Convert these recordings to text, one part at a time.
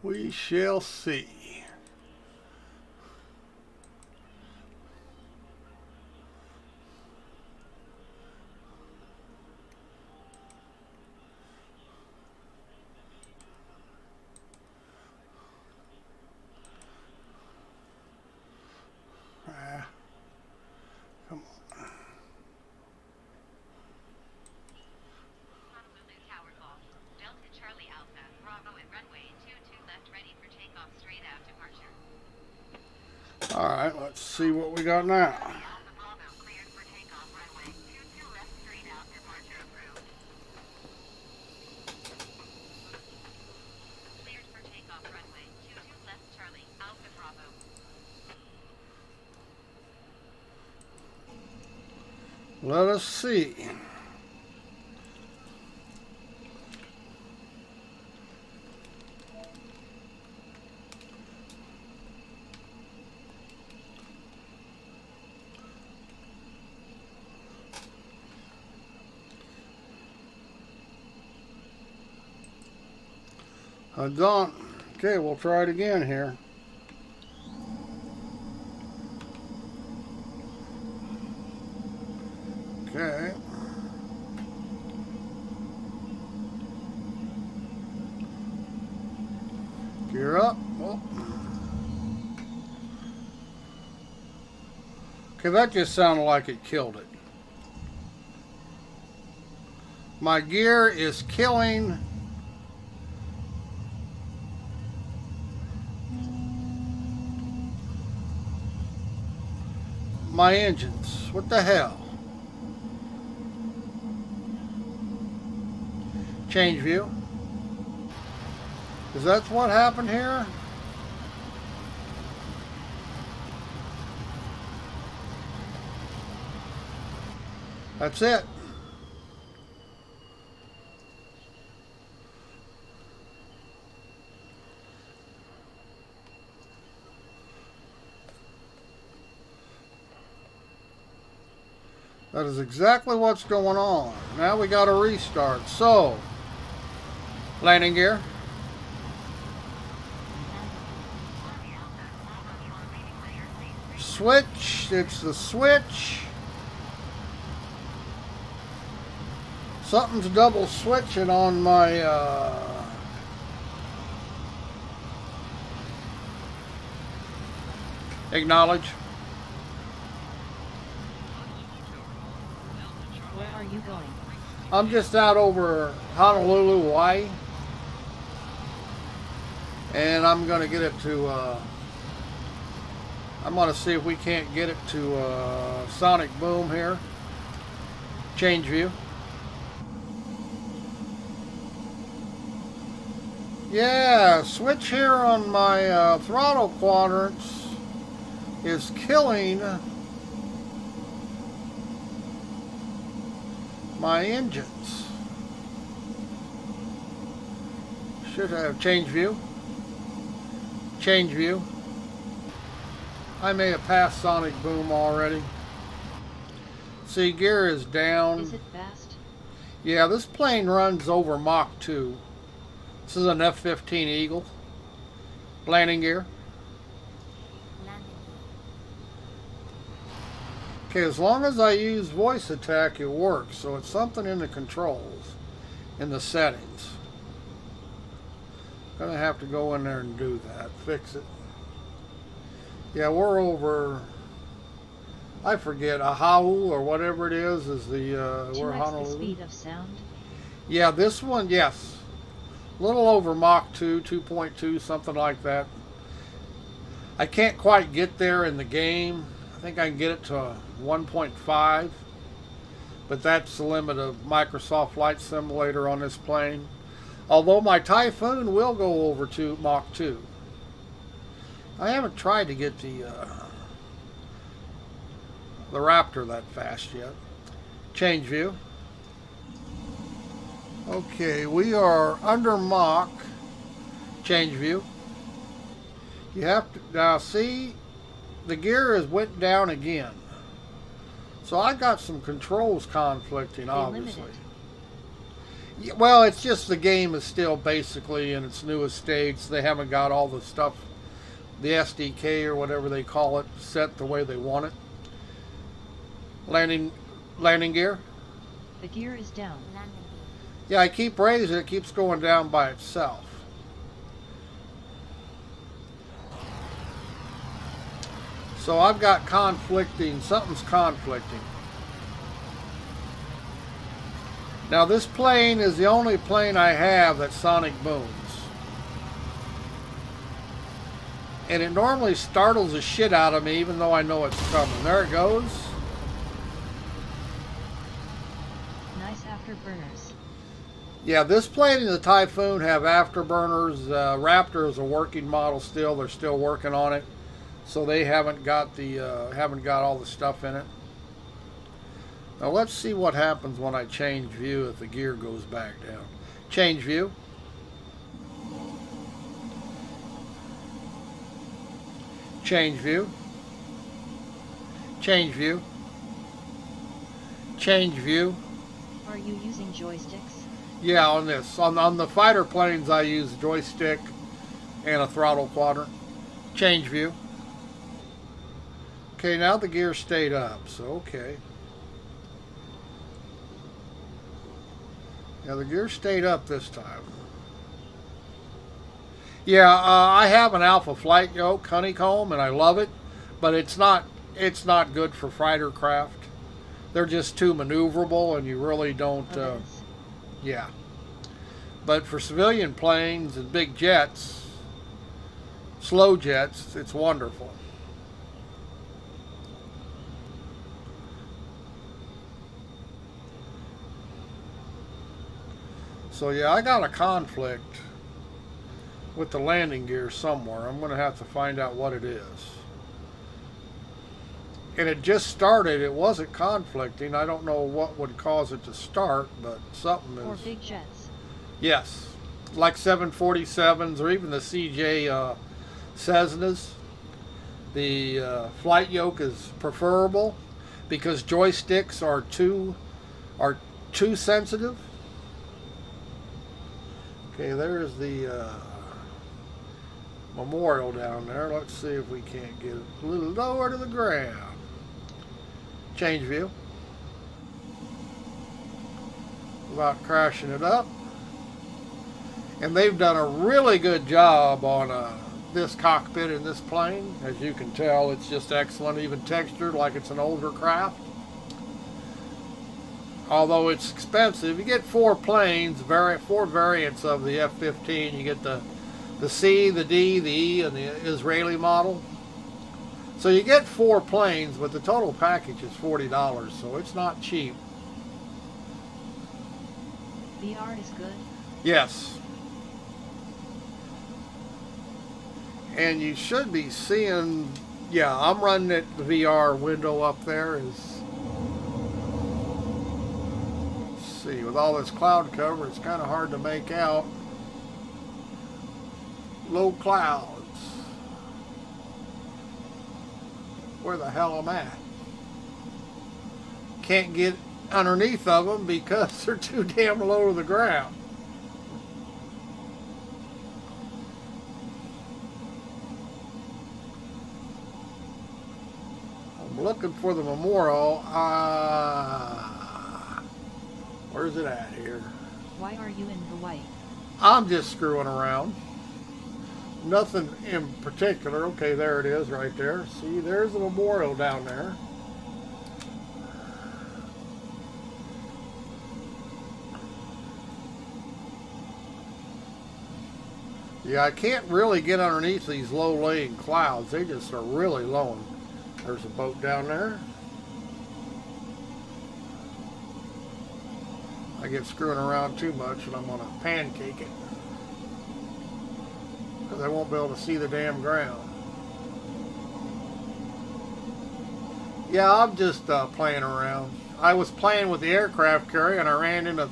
We shall see. Come on. All right, let's see what we got now. Let us see. Done. Okay, we'll try it again here. Okay. Gear up. Oh. Okay, that just sounded like it killed it. My gear is killing my engines. What the hell? Change view. Is that what happened here? That's it. That is exactly what's going on. Now we got to restart. So, landing gear. Switch. It's the switch. Something's double switching on my acknowledge. Where are you going? I'm just out over Honolulu, Hawaii. And I'm going to get it to, I'm going to see if we can't get it to Sonic Boom here. Change view. Yeah, switch here on my throttle quadrants is killing my engines. Should have change view. Change view. I may have passed Sonic Boom already. See, gear is down. Is it fast? Yeah, this plane runs over Mach 2. This is an F-15 Eagle. Landing gear. Okay, as long as I use voice attack, it works. So it's something in the controls, in the settings. Gonna have to go in there and do that, fix it. Yeah, we're over, I forget, Oahu or whatever it is the, we're Honolulu. The speed of sound? Yeah, this one, yes. A little over Mach 2, 2.2, something like that. I can't quite get there in the game. I think I can get it to 1.5. But that's the limit of Microsoft Flight Simulator on this plane. Although my Typhoon will go over to Mach 2. I haven't tried to get the Raptor that fast yet. Change view. Okay, we are under Mach. Change view. You have to now see the gear has went down again. So I got some controls conflicting, obviously. Well, it's just the game is still basically in its newest stage. They haven't got all the stuff, the SDK or whatever they call it, set the way they want it. Landing gear. The gear is down. Yeah, I keep raising it. It keeps going down by itself. So I've got something's conflicting. Now this plane is the only plane I have that sonic booms. And it normally startles the shit out of me even though I know it's coming. There it goes. Nice afterburners. Yeah, this plane and the Typhoon have afterburners. Raptor is a working model still. They're still working on it. So they haven't got all the stuff in it. Now let's see what happens when I change view if the gear goes back down. Change view. Change view. Change view. Change view. Are you using joysticks? Yeah, on this. On the fighter planes I use joystick and a throttle quadrant. Change view. Okay, now the gear stayed up, so okay. Yeah, the gear stayed up this time. Yeah, I have an Alpha Flight Yoke honeycomb, and I love it, but it's not good for fighter craft. They're just too maneuverable, and you really don't. Yeah. But for civilian planes and big jets, slow jets, it's wonderful. So yeah, I got a conflict with the landing gear somewhere. I'm going to have to find out what it is. And it just started. It wasn't conflicting. I don't know what would cause it to start, but something is. Or big jets. Yes, like 747s or even the CJ Cessnas. The flight yoke is preferable because joysticks are too sensitive. Okay, there's the memorial down there. Let's see if we can't get it a little lower to the ground. Change view. Without crashing it up. And they've done a really good job on this cockpit in this plane. As you can tell, it's just excellent, even textured like it's an older craft. Although it's expensive, you get four planes, four variants of the F-15. You get the C, the D, the E, and the Israeli model. So you get four planes, but the total package is $40, so it's not cheap. VR is good? Yes. And you should be seeing, yeah, I'm running it, the VR window up there is, see, with all this cloud cover, it's kind of hard to make out. Low clouds. Where the hell am I at? Can't get underneath of them because they're too damn low to the ground. I'm looking for the memorial. Where's it at here? Why are you in Hawaii? I'm just screwing around. Nothing in particular. Okay, there it is right there. See, there's the memorial down there. Yeah, I can't really get underneath these low-laying clouds. They just are really low. There's a boat down there. I get screwing around too much and I'm going to pancake it. Because I won't be able to see the damn ground. Yeah, I'm just playing around. I was playing with the aircraft carrier and I ran into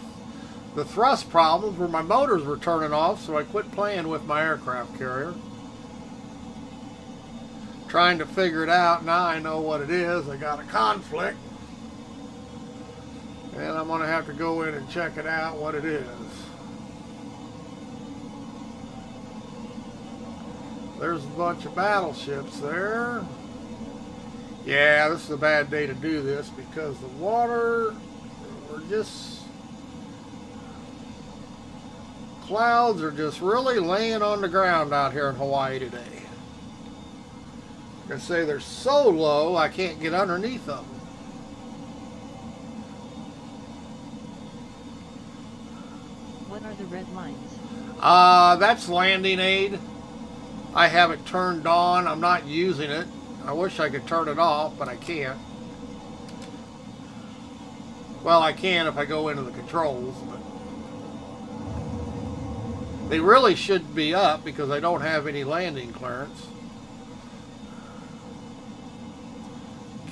the thrust problems where my motors were turning off, so I quit playing with my aircraft carrier. Trying to figure it out. Now I know what it is. I got a conflict. And I'm going to have to go in and check it out what it is. There's a bunch of battleships there. Yeah, this is a bad day to do this because the water clouds are just really laying on the ground out here in Hawaii today. I say they're so low I can't get underneath them. What are the red lines? That's landing aid. I have it turned on. I'm not using it. I wish I could turn it off, but I can't. Well, I can if I go into the controls, but they really should be up because I don't have any landing clearance.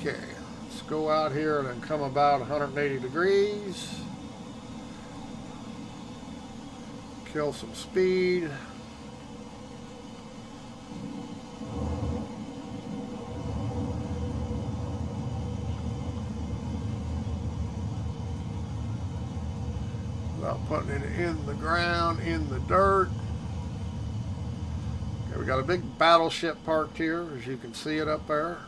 Okay, let's go out here and then come about 180 degrees. Kill some speed. Without putting it in the ground, in the dirt. Okay, we got a big battleship parked here, as you can see it up there.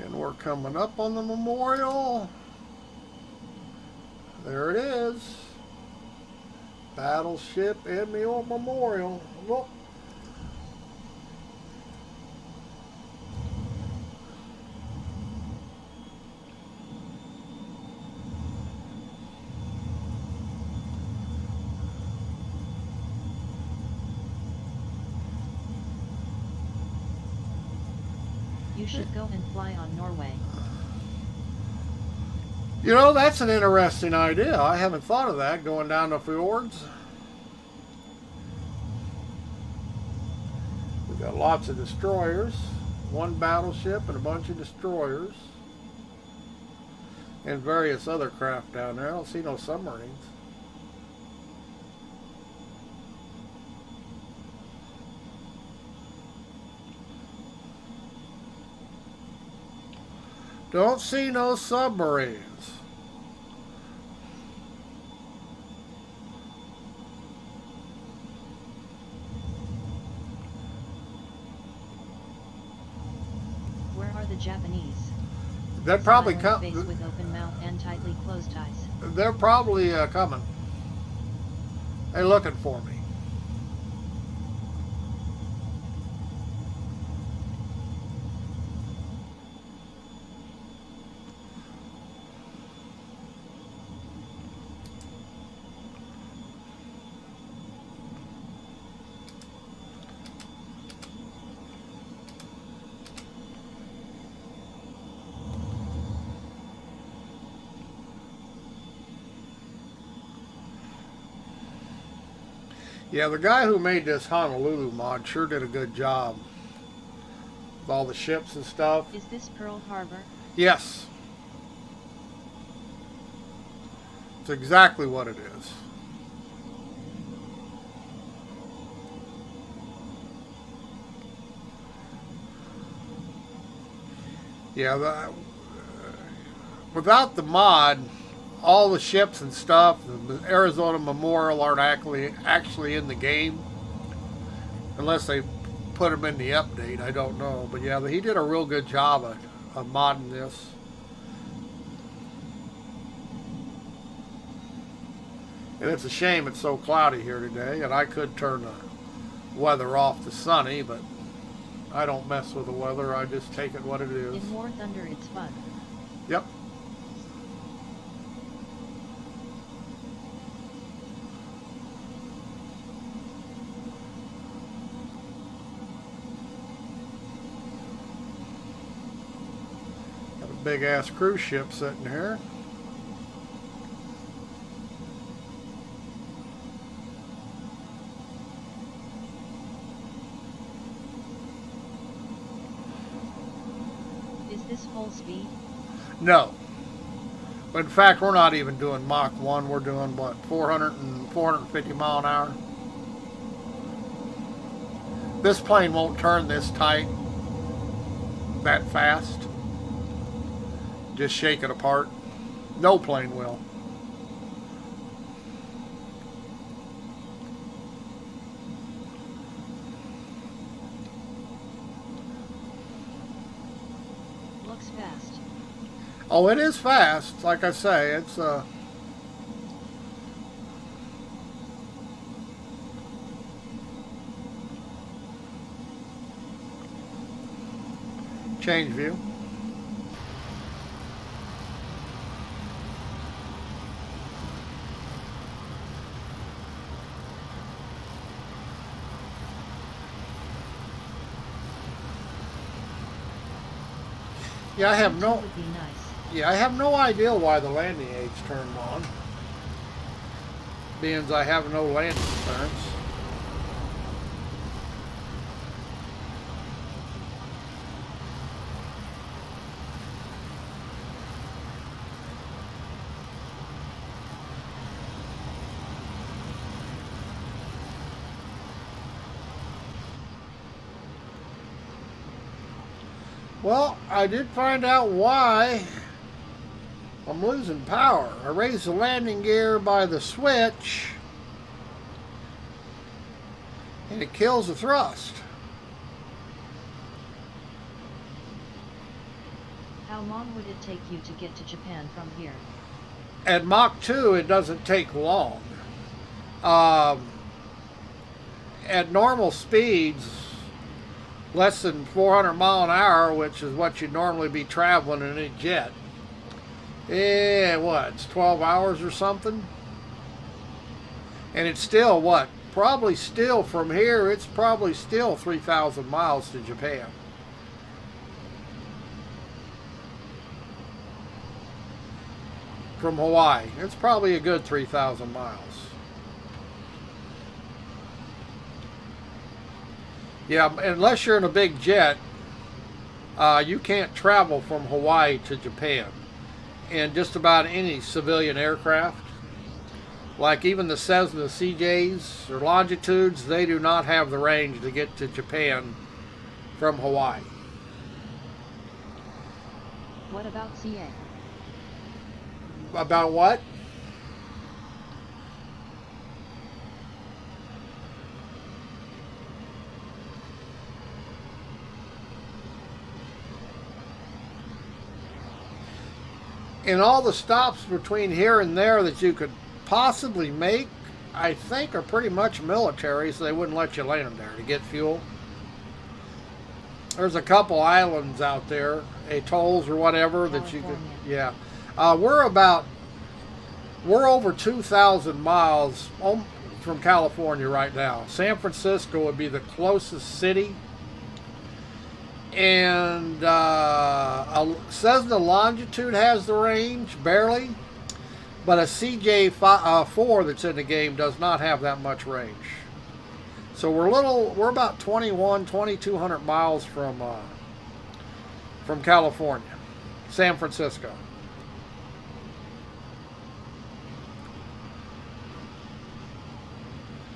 And we're coming up on the memorial. There it is. Battleship Eychimo Memorial. Look. You should go and fly on Norway. You know, that's an interesting idea. I haven't thought of that, going down the fjords. We've got lots of destroyers. One battleship and a bunch of destroyers. And various other craft down there. I don't see no submarines. Don't see no submarines. Where are the Japanese? They're probably Smile on face with open mouth and tightly closed eyes. They're probably coming. They're looking for me. Yeah, the guy who made this Honolulu mod sure did a good job with all the ships and stuff. Is this Pearl Harbor? Yes. It's exactly what it is. Yeah, without the mod, all the ships and stuff, the Arizona Memorial aren't actually in the game. Unless they put them in the update, I don't know. But yeah, he did a real good job of modding this. And it's a shame it's so cloudy here today, and I could turn the weather off to sunny, but I don't mess with the weather, I just take it what it is. In War Thunder it's fun. Yep. Got a big ass cruise ship sitting here. Is this full speed? No. But in fact, we're not even doing Mach 1. We're doing, what, 450 mile an hour? This plane won't turn this tight that fast. Just shake it apart. No plane will. Looks fast. Oh, it is fast. Like I say, it's change view. Yeah, I have no. Would be nice. Yeah, I have no idea why the landing aids turned on. Being as I have no landing clearance. Well, I did find out why I'm losing power. I raised the landing gear by the switch and it kills the thrust. How long would it take you to get to Japan from here? At Mach 2, it doesn't take long. At normal speeds, less than 400 mile an hour, which is what you'd normally be traveling in a jet. Yeah, what, it's 12 hours or something? And it's still, what, probably still from here, it's probably still 3,000 miles to Japan. From Hawaii, it's probably a good 3,000 miles. Yeah, unless you're in a big jet, you can't travel from Hawaii to Japan. And just about any civilian aircraft, like even the Cessna CJs or Longitudes, they do not have the range to get to Japan from Hawaii. What about CA? About what? In all the stops between here and there that you could possibly make, I think are pretty much military, so they wouldn't let you land there to get fuel. There's a couple islands out there, atolls or whatever, that you could, yeah. We're over 2,000 miles from California right now. San Francisco would be the closest city. And a Cessna Longitude has the range, barely. But a CJ4 that's in the game does not have that much range. So we're about 2,200 miles from California, San Francisco.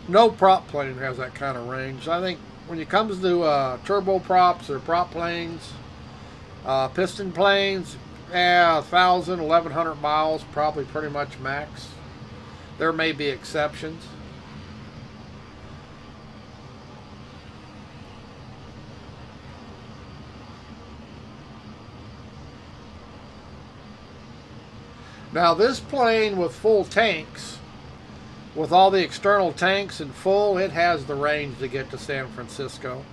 No prop plane has that kind of range. I think when it comes to turboprops or prop planes, piston planes, 1,000, 1,100 miles, probably pretty much max. There may be exceptions. Now this plane with full tanks, with all the external tanks and full, it has the range to get to San Francisco.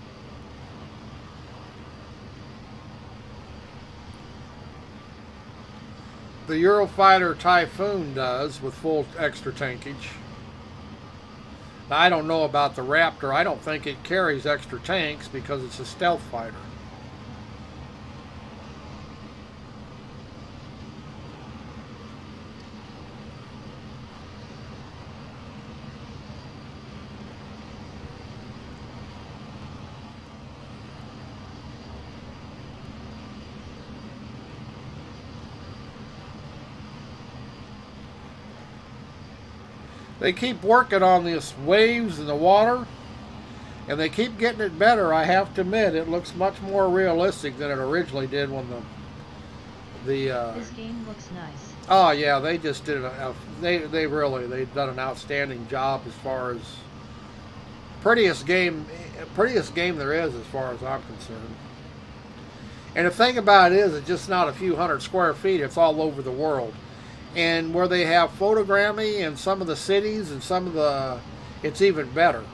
The Eurofighter Typhoon does with full extra tankage. Now, I don't know about the Raptor. I don't think it carries extra tanks because it's a stealth fighter. They keep working on these waves in the water, And they keep getting it better. I have to admit, it looks much more realistic than it originally did when This game looks nice. oh yeah, they just did they've done an outstanding job as far as prettiest game there is as far as I'm concerned. And the thing about it is, it's just not a few hundred square feet. It's all over the world. And where they have photogrammy in some of the cities and some of the, it's even better.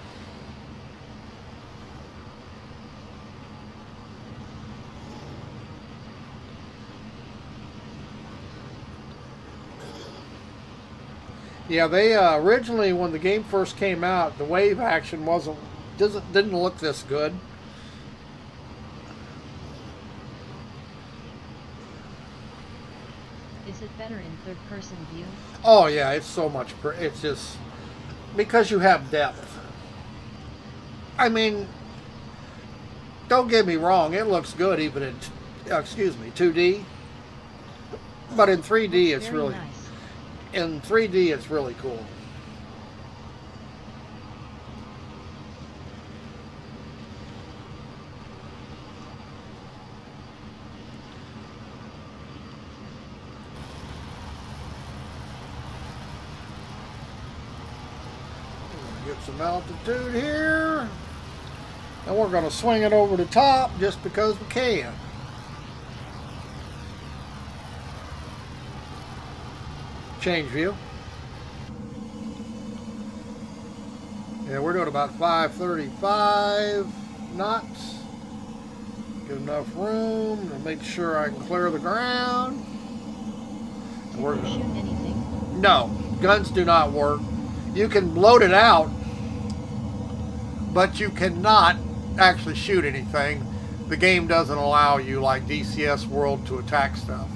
Yeah, they originally, when the game first came out, the wave action didn't look this good. Is it better in third-person view? Oh yeah, it's so much. It's just because you have depth. I mean, don't get me wrong, it looks good even in, 2D. But in 3D, it's Very really nice. in 3D, it's really cool. Get some altitude here. And we're going to swing it over the top just because we can. Change view. Yeah, we're doing about 535 knots. Get enough room to make sure I can clear the ground. Can you shoot anything? No, guns do not work. You can load it out, but you cannot actually shoot anything. The game doesn't allow you, like DCS World, to attack stuff.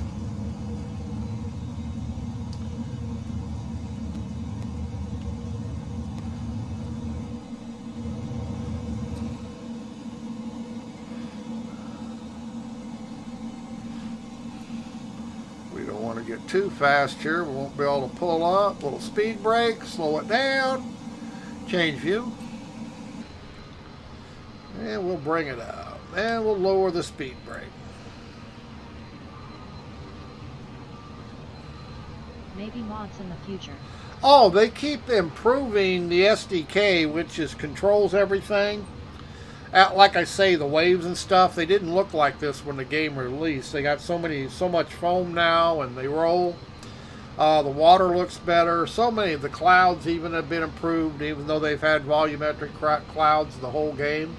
We don't want to get too fast here. We won't be able to pull up. Little speed brake, slow it down, change view. And we'll bring it up. And we'll lower the speed brake. Maybe mods in the future. Oh, they keep improving the SDK, which controls everything. Like I say, the waves and stuff, they didn't look like this when the game released. They got so much foam now, and they roll. The water looks better. So many of the clouds even have been improved, even though they've had volumetric clouds the whole game.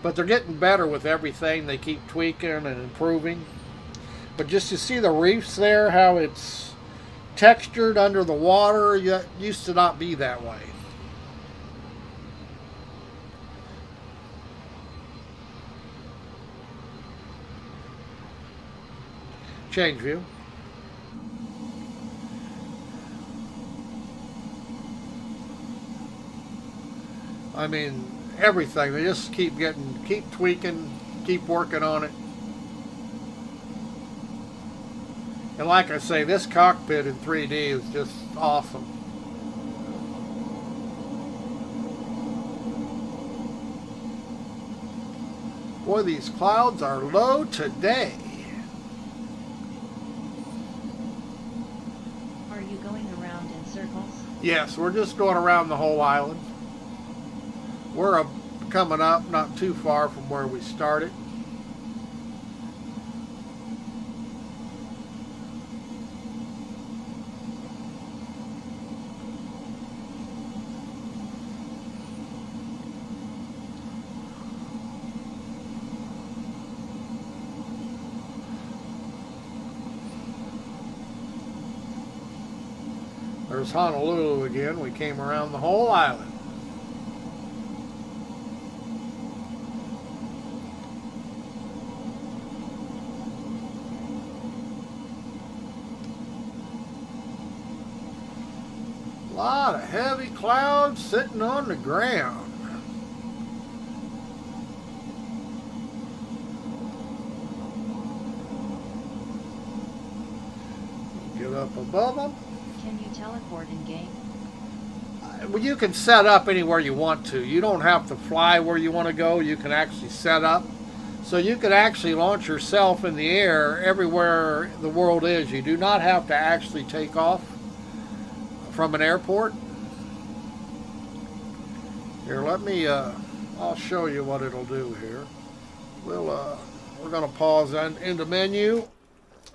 But they're getting better with everything. They keep tweaking and improving. But just to see the reefs there, how it's textured under the water, it used to not be that way. Change view. I mean, everything. They just keep tweaking, keep working on it. And like I say, this cockpit in 3D is just awesome. Boy, these clouds are low today. Are you going around in circles? Yes, we're just going around the whole island. We're coming up not too far from where we started. There's Honolulu again. We came around the whole island. A lot of heavy clouds sitting on the ground. Get up above them. Can you teleport in game? well, you can set up anywhere you want to. You don't have to fly where you want to go. You can actually set up. So you can actually launch yourself in the air everywhere the world is. You do not have to actually take off from an airport. Here, let me, I'll show you what it'll do here. We're going to pause into menu,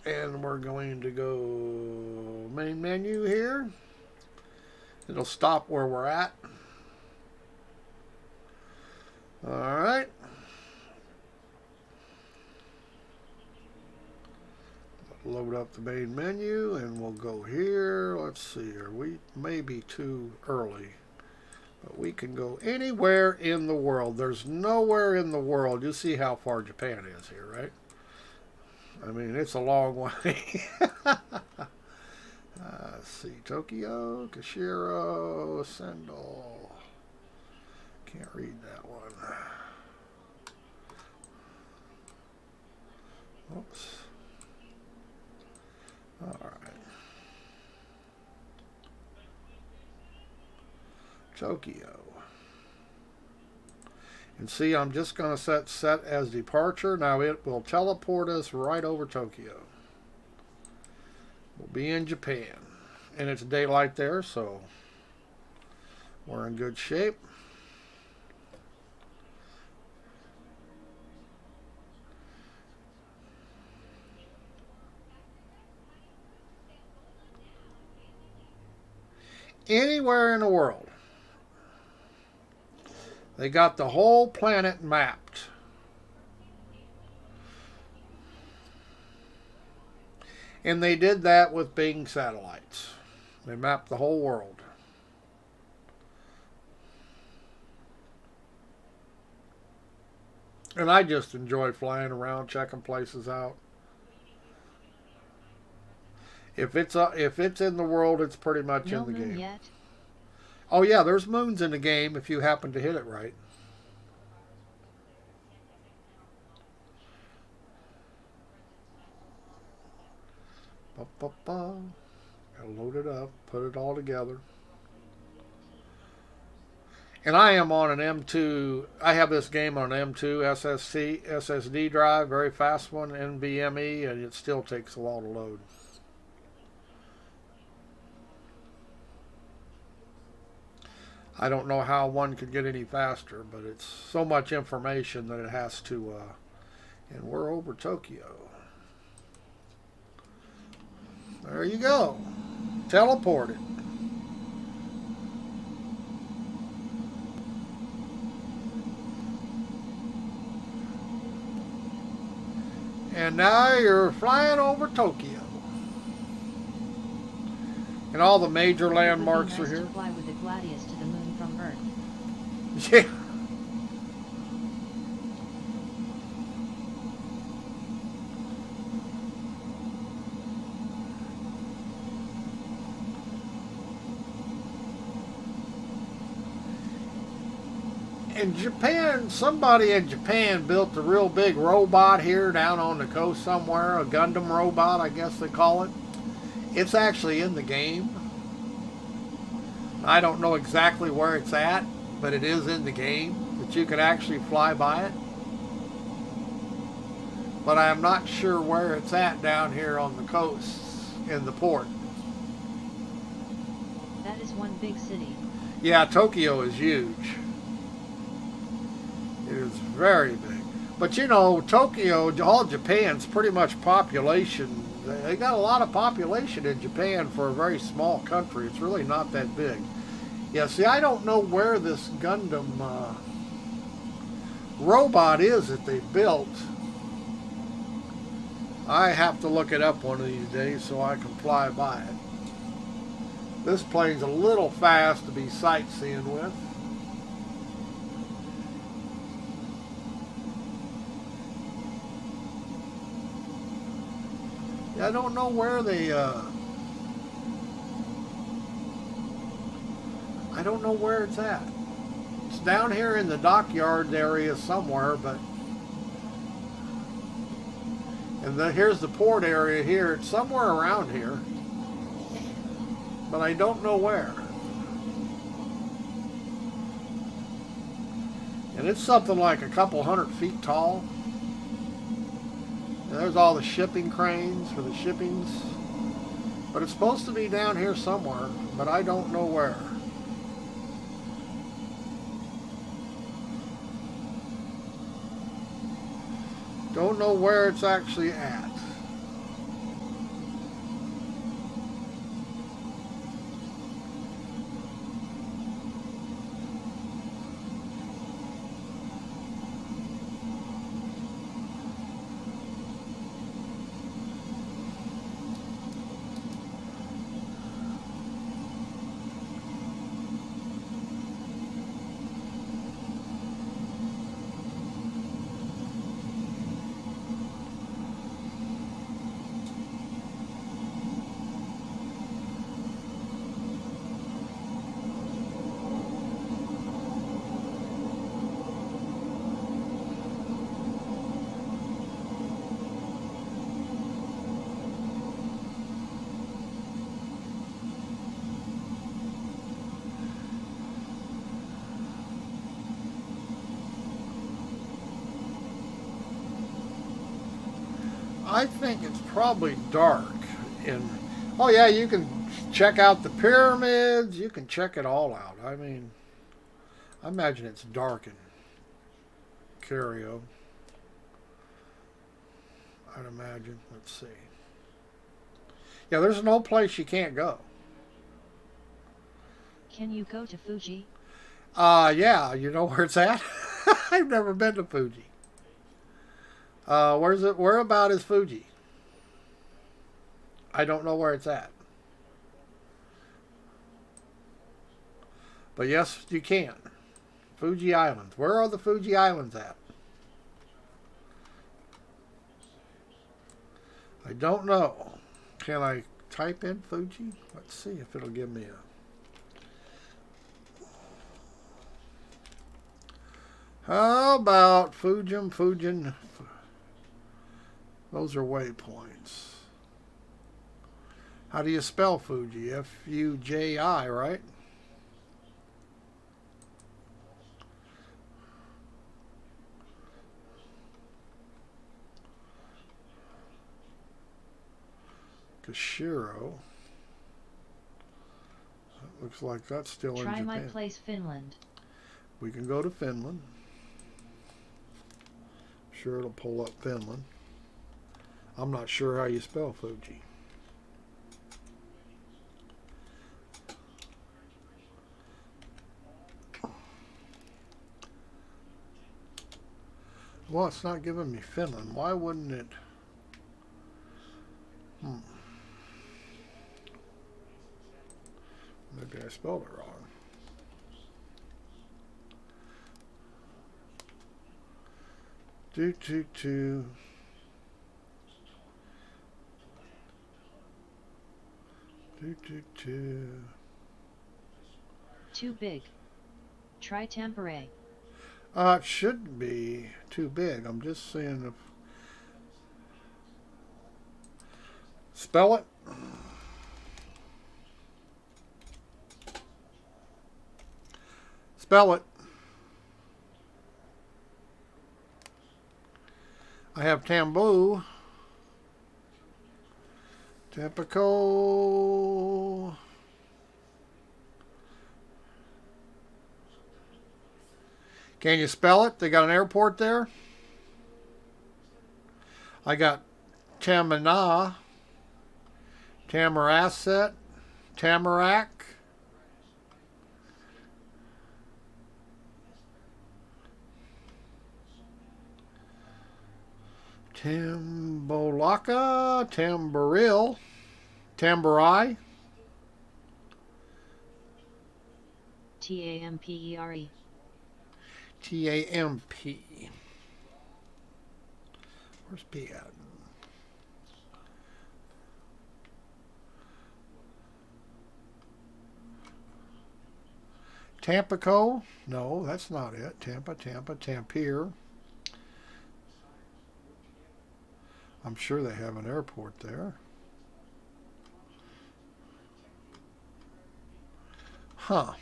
and we're going to go main menu here. It'll stop where we're at. All right. Load up the main menu, and we'll go here. Let's see here. We may be too early, but we can go anywhere in the world. There's nowhere in the world. You see how far Japan is here, right? I mean, it's a long way. Let's see. Tokyo, Kashiro, Sendal. Can't read that one. Oops. All right. Tokyo. And see, I'm just going to set as departure. Now it will teleport us right over Tokyo. We'll be in Japan. And it's daylight there, so we're in good shape. Anywhere in the world. They got the whole planet mapped. And they did that with Bing satellites. They mapped the whole world. And I just enjoy flying around, checking places out. If it's in the world, it's pretty much in the game. Yet? Oh yeah, there's moons in the game if you happen to hit it right. Gotta load it up, put it all together. And I am on an M2. I have this game on an M2 SSD drive, very fast one, NVMe, and it still takes a while to load. I don't know how one could get any faster, but it's so much information that it has to, and we're over Tokyo. There you go. Teleported. And now you're flying over Tokyo. And all the major landmarks are here. To fly with the Gladius to the moon from Earth. Yeah. In Japan, somebody in Japan built a real big robot here down on the coast somewhere, a Gundam robot, I guess they call it. It's actually in the game. I don't know exactly where it's at, but it is in the game, that you can actually fly by it. But I'm not sure where it's at down here on the coast in the port. That is one big city. Yeah, Tokyo is huge. It is very big. But you know, Tokyo, all Japan's pretty much population. They got a lot of population in Japan for a very small country. It's really not that big. Yeah, see, I don't know where this Gundam robot is that they built. I have to look it up one of these days so I can fly by it. This plane's a little fast to be sightseeing with. I don't know where they, I don't know where it's at. It's down here in the dockyard area somewhere, but, and here's the port area here. It's somewhere around here, but I don't know where. And it's something like a couple 100 feet tall. And there's all the shipping cranes for the shippings. But it's supposed to be down here somewhere, but I don't know where. Don't know where it's actually at. I think it's probably dark. Oh yeah, you can check out the pyramids. You can check it all out. I mean, I imagine it's dark in Cairo. I'd imagine. Let's see. Yeah, there's no place you can't go. Can you go to Fuji? Yeah, you know where it's at? I've never been to Fuji. Where's it? Where about is Fuji? I don't know where it's at. But yes, you can. Fuji Islands. Where are the Fuji Islands at? I don't know. Can I type in Fuji? Let's see if it'll give me a... How about Fujin? Those are waypoints. How do you spell Fuji? F-U-J-I, right? Kashiro. Looks like that's still in Japan. Try my place, Finland. We can go to Finland. Sure, it'll pull up Finland. I'm not sure how you spell Fuji. Well, it's not giving me Finland. Why wouldn't it? Maybe I spelled it wrong. Do. Too big. Try Tampere. It shouldn't be too big. I'm just seeing if... Spell it. Spell it. I have Tambu. Tampico. Can you spell it? They got an airport there. I got Tamana, Tamarasset, Tamarack. Tambolaka, Tamboril, Tamborai. Tampere. T-A-M-P. Where's P at? Tampico? No, that's not it. Tampere. I'm sure they have an airport there. Huh.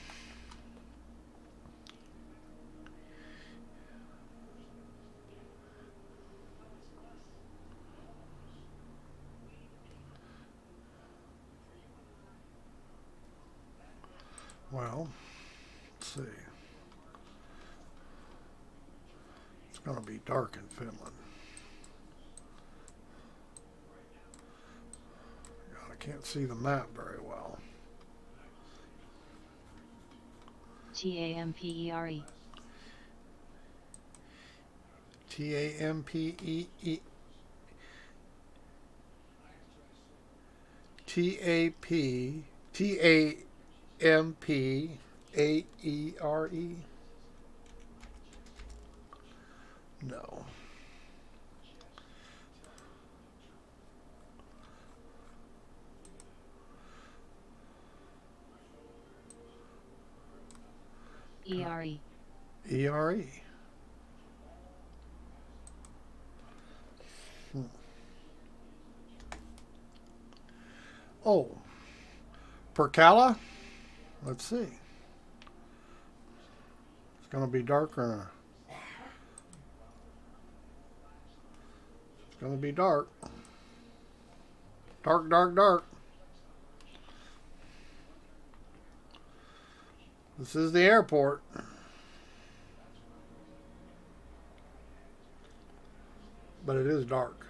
Well, let's see. It's going to be dark in Finland. God, I can't see the map very well. Tampere. Tampee. T-A-P. Tampaere. No. ERE. E-R-E. Oh. Percala? Let's see. It's going to be darker. It's going to be dark. Dark, dark, dark. This is the airport. But it is dark.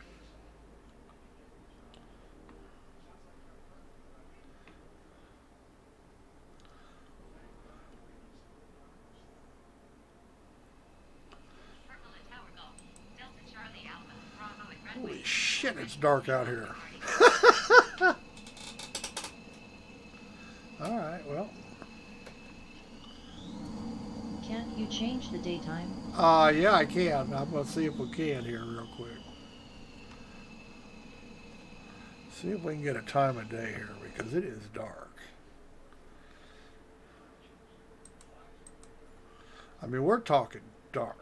Holy shit, it's dark out here. Alright, well. Can't you change the daytime? Yeah, I can. I'm going to see if we can here real quick. See if we can get a time of day here because it is dark. I mean, we're talking dark.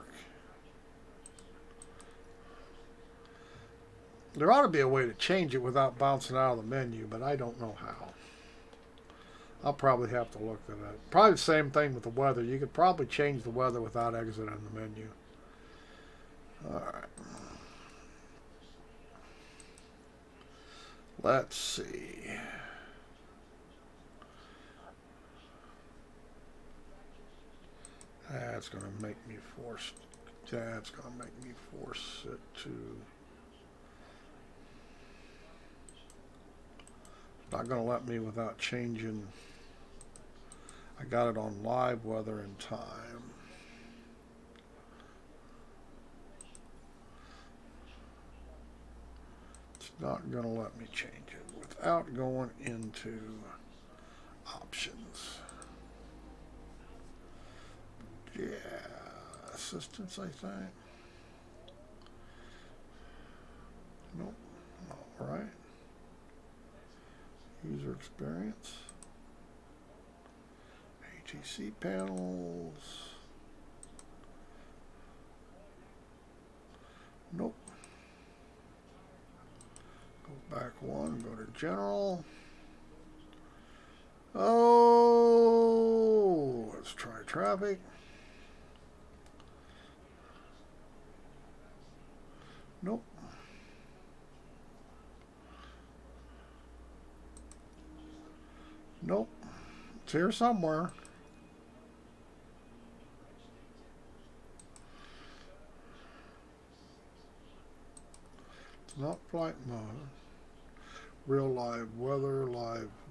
There ought to be a way to change it without bouncing out of the menu, but I don't know how. I'll probably have to look that up. Probably the same thing with the weather. You could probably change the weather without exiting the menu. Alright. Let's see. That's going to make me force. That's going to make me force it to. Not going to let me without changing. I got it on live weather and time. It's not going to let me change it without going into options. Yeah, assistance, I think. Nope, all right. User experience. ATC panels. Nope. Go back one, go to general. Oh, let's try traffic. Nope. Nope. It's here somewhere. It's not flight mode. Real live weather,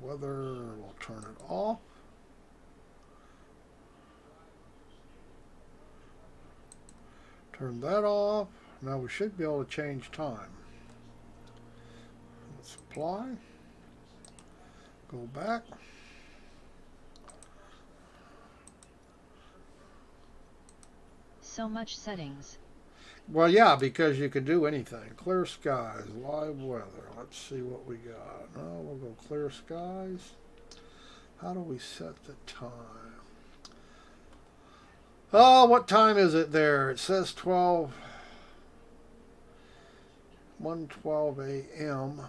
we'll turn it off. Turn that off. Now we should be able to change time. Let's apply. Go back. So much settings. Well, yeah, because you can do anything. Clear skies, live weather. Let's see what we got. Oh, we'll go clear skies. How do we set the time? Oh, what time is it there? It says 1:12 a.m.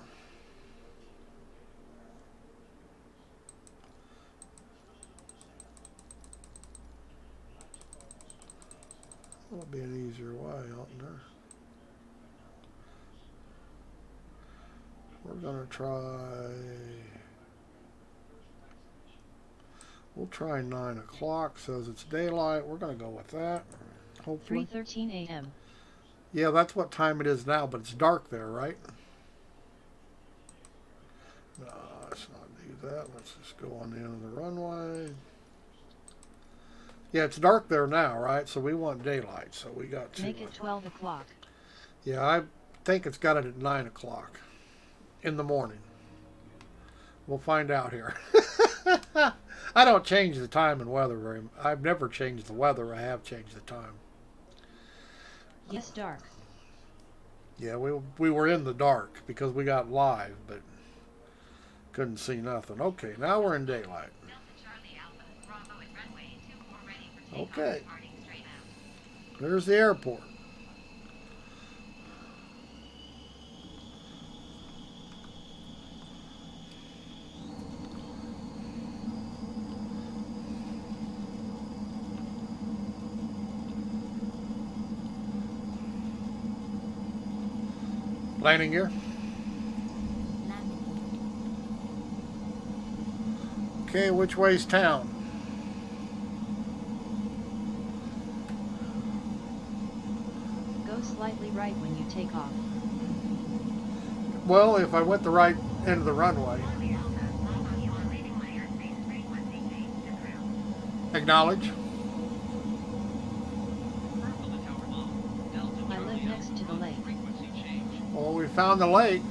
That'll be an easier way, oughtn't there? We're going to try We'll try 9 o'clock. Says it's daylight. We're going to go with that. Hopefully. 3:13 a.m. Yeah, that's what time it is now, but it's dark there, right? No, let's not do that. Let's just go on the end of the runway. Yeah, it's dark there now, right? So we want daylight. So we got to Make it 12 o'clock. Yeah, I think it's got it at 9 o'clock in the morning. We'll find out here. I don't change the time and weather very much. I've never changed the weather. I have changed the time. Yes, dark. Yeah, we were in the dark because we got live, but couldn't see nothing. Okay, now we're in daylight. Okay. There's the airport. Landing gear. Okay, which way's town? Go slightly right when you take off. Well, if I went the right end of the runway. Acknowledge. I live next to the lake. Well, we found the lake.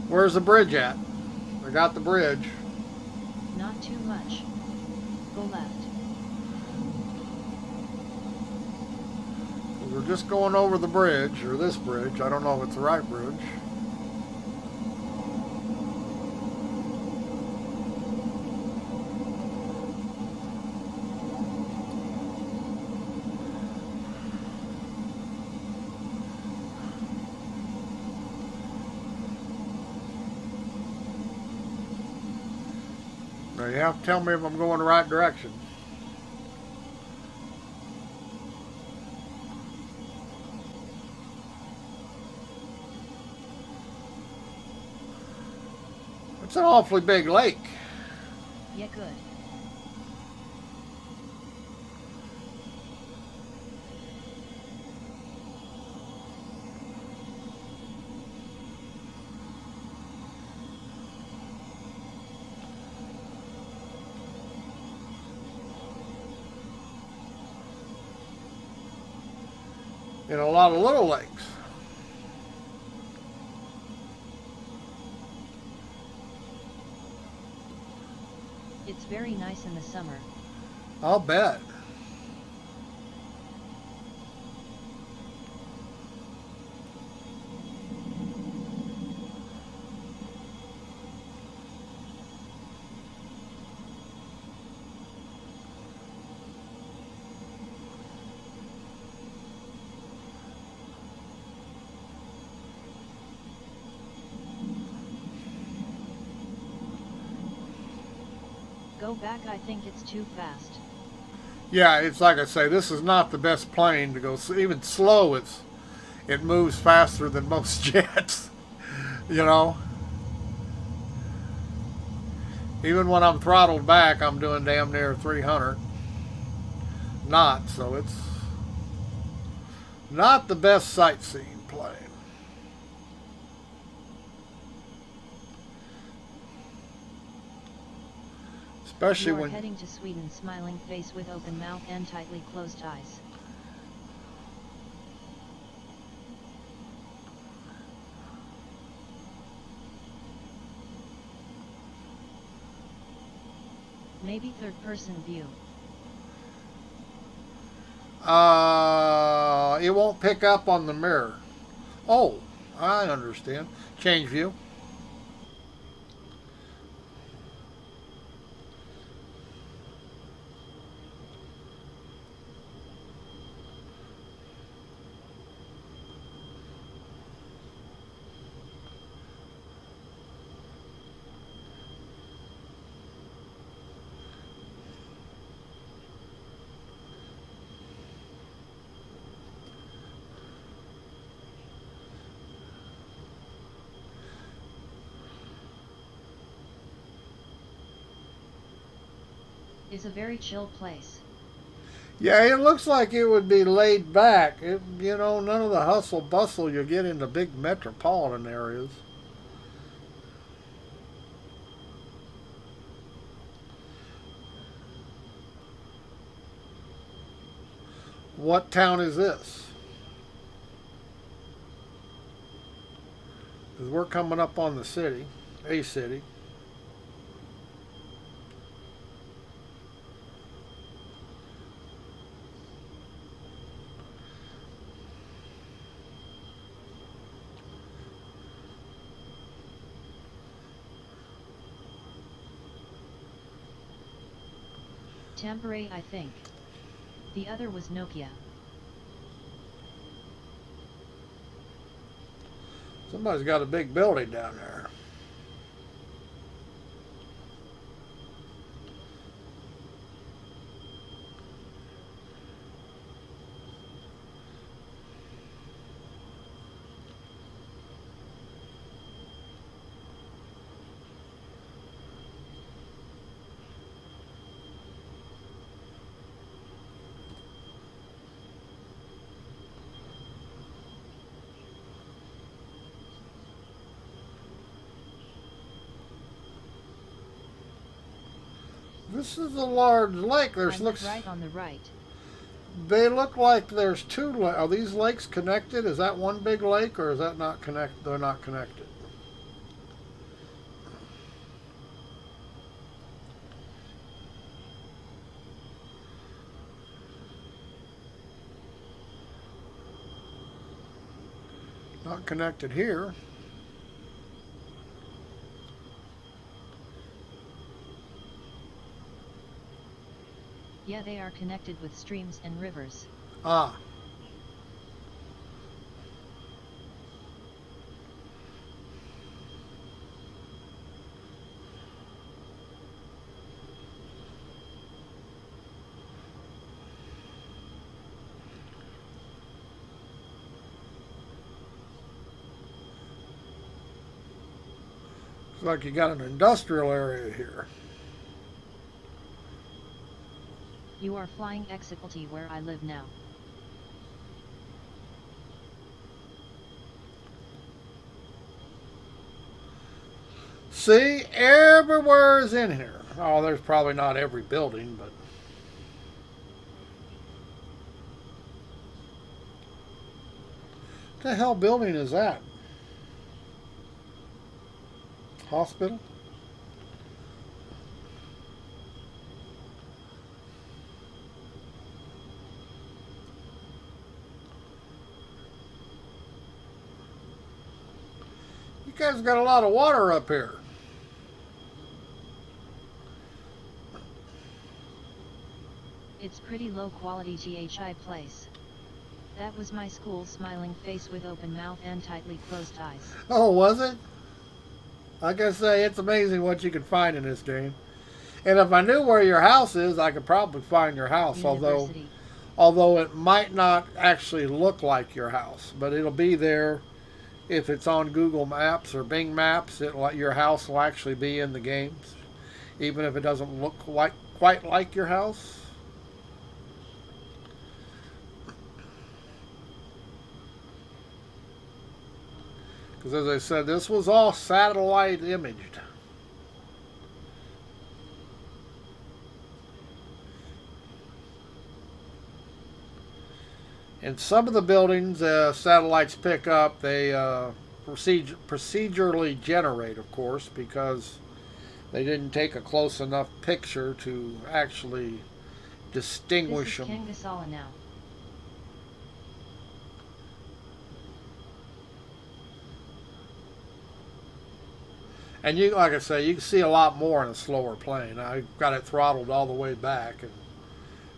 Where's the bridge at? I got the bridge. Not too much. Go left. We're just going over the bridge, or this bridge. I don't know if it's the right bridge. Now you have to tell me if I'm going the right direction. It's an awfully big lake. Yeah, good. And a lot of little lakes. It's very nice in the summer. I'll bet. Go back, I think it's too fast. Yeah, it's like I say, this is not the best plane to go. Even slow, it moves faster than most jets. You know. Even when I'm throttled back, I'm doing damn near 300 knots, so it's not the best sightseeing plane. Especially You're when heading to Sweden, smiling face with open mouth and tightly closed eyes. Maybe third-person view. It won't pick up on the mirror. Oh, I understand. Change view. Is a very chill place. Yeah, it looks like it would be laid back. You know, none of the hustle bustle you get in the big metropolitan areas. What town is this? Because we're coming up on the city, a city. Tampere, I think. The other was Nokia. Somebody's got a big building down there. This is a large lake. There's I'm looks. right on the right. They look like there's two. Are these lakes connected? Is that one big lake, or is that not connected? They're not connected. Not connected here. Yeah, they are connected with streams and rivers. Ah. Looks like you got an industrial area here. You are flying Eychimo where I live now. See, everywhere is in here. Oh, there's probably not every building, but what the hell building is that? Hospital? You guys got a lot of water up here. It's pretty low quality GHI place. That was my school smiling face with open mouth and tightly closed eyes. Oh, was it? Like I say, it's amazing what you can find in this game. And if I knew where your house is, I could probably find your house. University. Although it might not actually look like your house, but it'll be there. If it's on Google Maps or Bing Maps, your house will actually be in the games, even if it doesn't look quite like your house. Because as I said, this was all satellite imaged. And some of the buildings satellites pick up, they procedurally generate, of course, because they didn't take a close enough picture to actually distinguish This is them. Kangasala now. And you, like I say, you can see a lot more in a slower plane. I got it throttled all the way back, and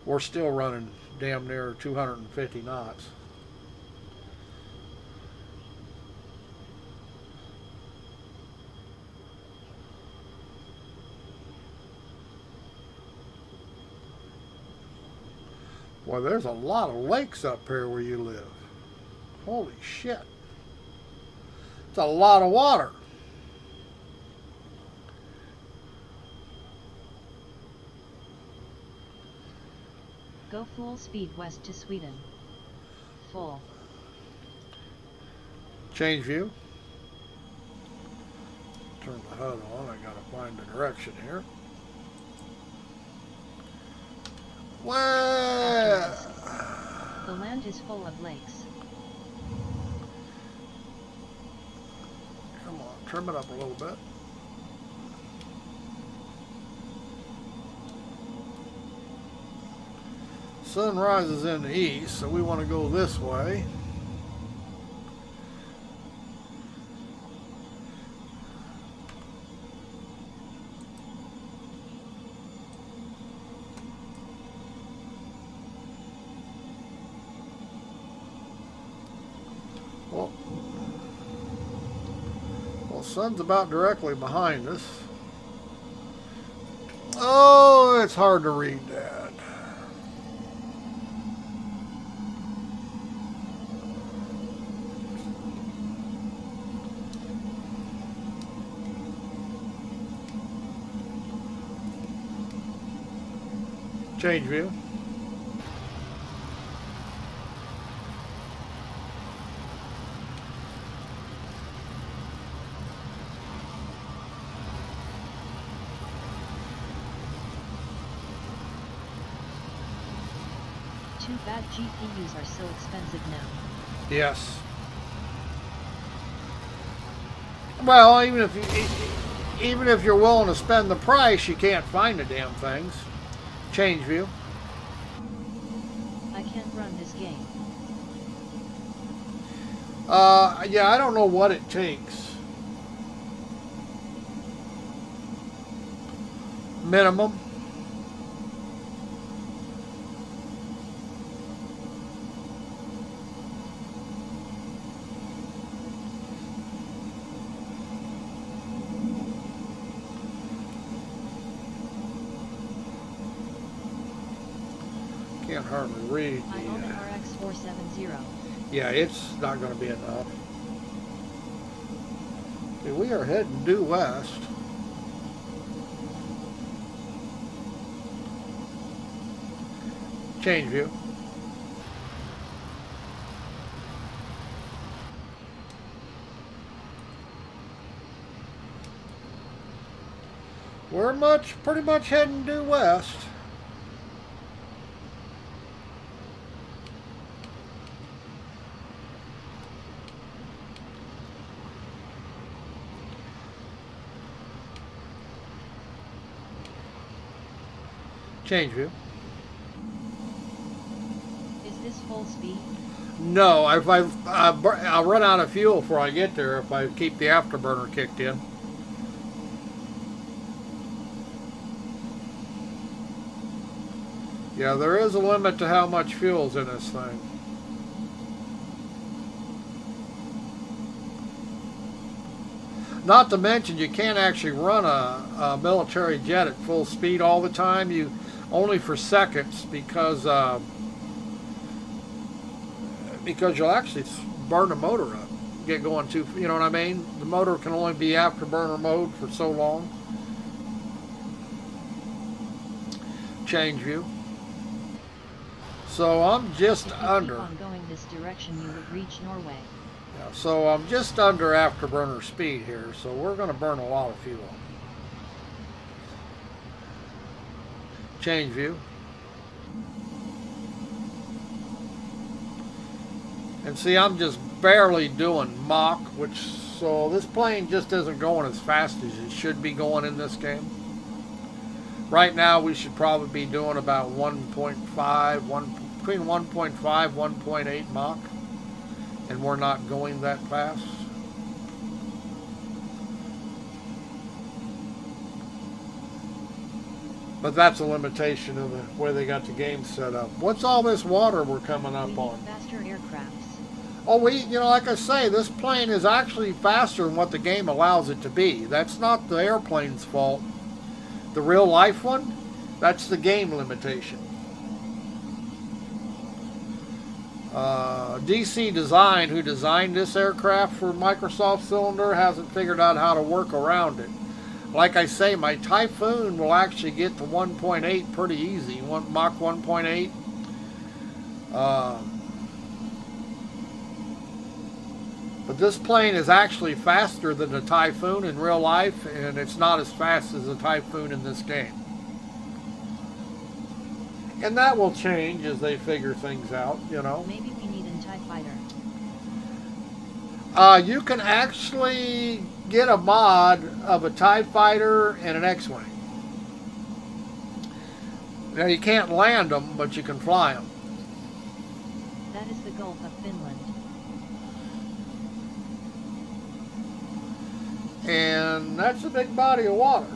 we're still running damn near 250 knots. Boy, there's a lot of lakes up here where you live. Holy shit. It's a lot of water. Go full speed west to Sweden. Full. Change view. Turn the HUD on. I gotta find the direction here. Well, The land is full of lakes. come on, trim it up a little bit. Sun rises in the east, so we want to go this way. Well, sun's about directly behind us. Oh, it's hard to read that. Change view. Too bad GPUs are so expensive now. Yes. Well, even if you're willing to spend the price, you can't find the damn things. Change view. I can't run this game. Yeah, I don't know what it takes. Minimum. Can't hardly read. I own an RX 470. Yeah, it's not going to be enough. Okay, we are heading due west. Change view. We're pretty much heading due west. Change view. Is this full speed? No, I'll run out of fuel before I get there if I keep the afterburner kicked in. Yeah, there is a limit to how much fuel's in this thing. Not to mention, you can't actually run a military jet at full speed all the time. You only for seconds because you'll actually burn the motor up. Get going too, you know what I mean? The motor can only be afterburner mode for so long. Change view. So I'm just under. If you keep on going this direction, you would reach Norway. Yeah, so I'm just under afterburner speed here, so we're going to burn a lot of fuel. Change view. And see, I'm just barely doing Mach, so this plane just isn't going as fast as it should be going in this game. Right now, we should probably be doing about 1.5, between 1.5, 1.8 Mach. And we're not going that fast. But that's a limitation of the way they got the game set up. What's all this water we're coming up on? Faster aircrafts. Oh, like I say, this plane is actually faster than what the game allows it to be. That's not the airplane's fault. The real life one, that's the game limitation. DC Design, who designed this aircraft for Microsoft Cylinder, hasn't figured out how to work around it. Like I say, my Typhoon will actually get to 1.8 pretty easy, Mach 1.8. Uh, but this plane is actually faster than the Typhoon in real life, and it's not as fast as the Typhoon in this game. And that will change as they figure things out, you know. Maybe we need a TIE fighter. You can actually get a mod of a TIE fighter and an X-Wing. Now you can't land them, but you can fly them. That is the Gulf of Finland. And that's a big body of water.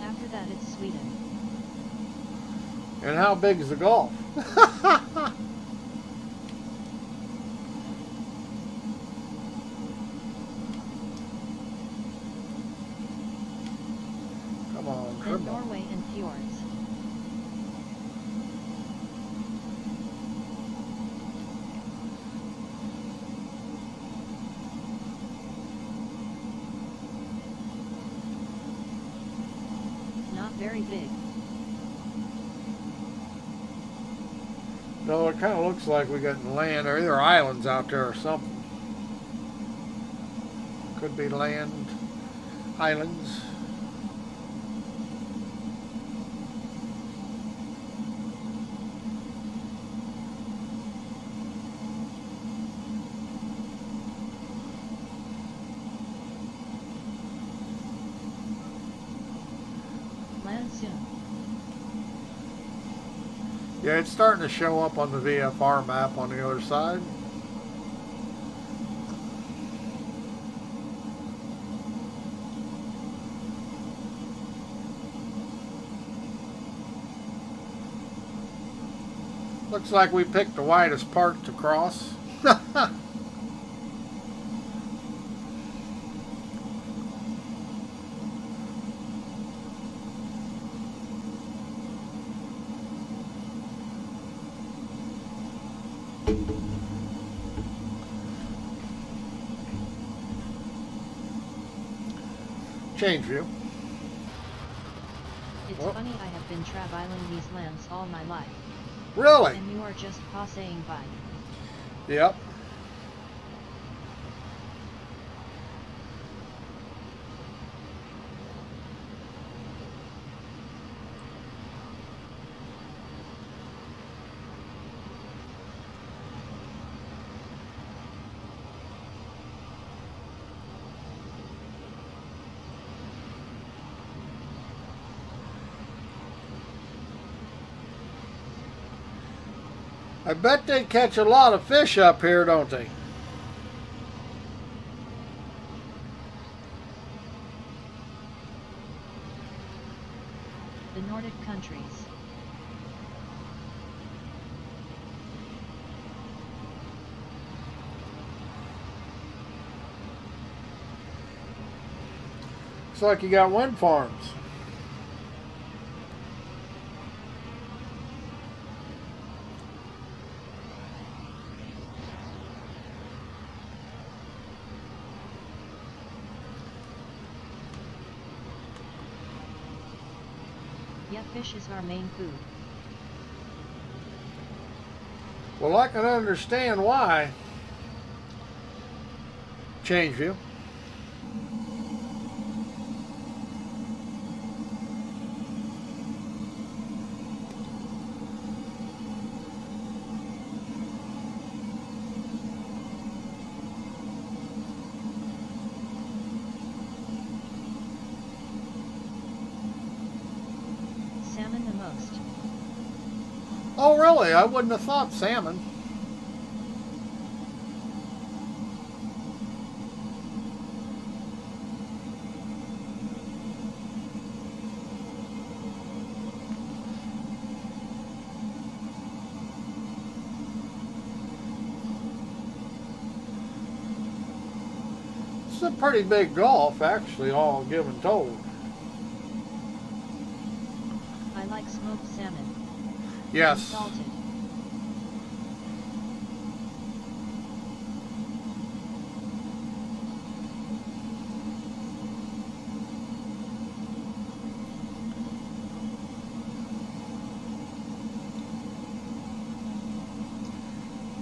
After that it's Sweden. And how big is the Gulf? Come on, Then come on. Norway and fjords. Not very big. No, it kind of looks like we got land, or either islands out there or something. Could be land, islands. Land soon. Yeah, it's starting to show up on the VFR map on the other side. Looks like we picked the widest part to cross. Change view. It's Well. funny I have been traveling these lands all my life. Really? And you are just passing by. Yep. I bet they catch a lot of fish up here, don't they? The Nordic countries. Looks like you got wind farms. Yeah, fish is our main food. Well, I can understand why. Change view. Salmon the most. Oh, really? I wouldn't have thought salmon. It's a pretty big gulf, actually, all given told. like smoked salmon. Yes. Salted.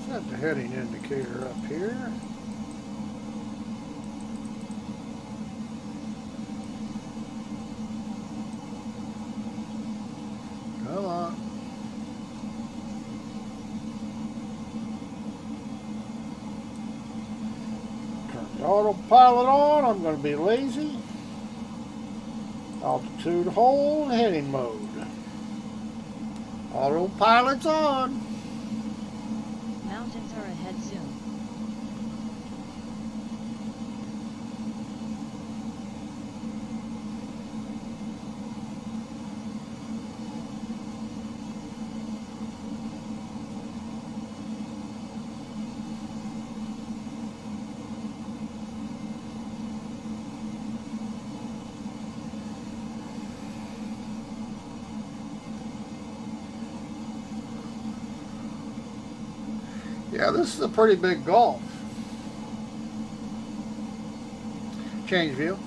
Set the heading indicator up here. Come on. Turn the autopilot on. I'm going to be lazy. Altitude hold, heading mode. Autopilot's on. Mountains are ahead soon. Yeah, this is a pretty big gulf. Change view.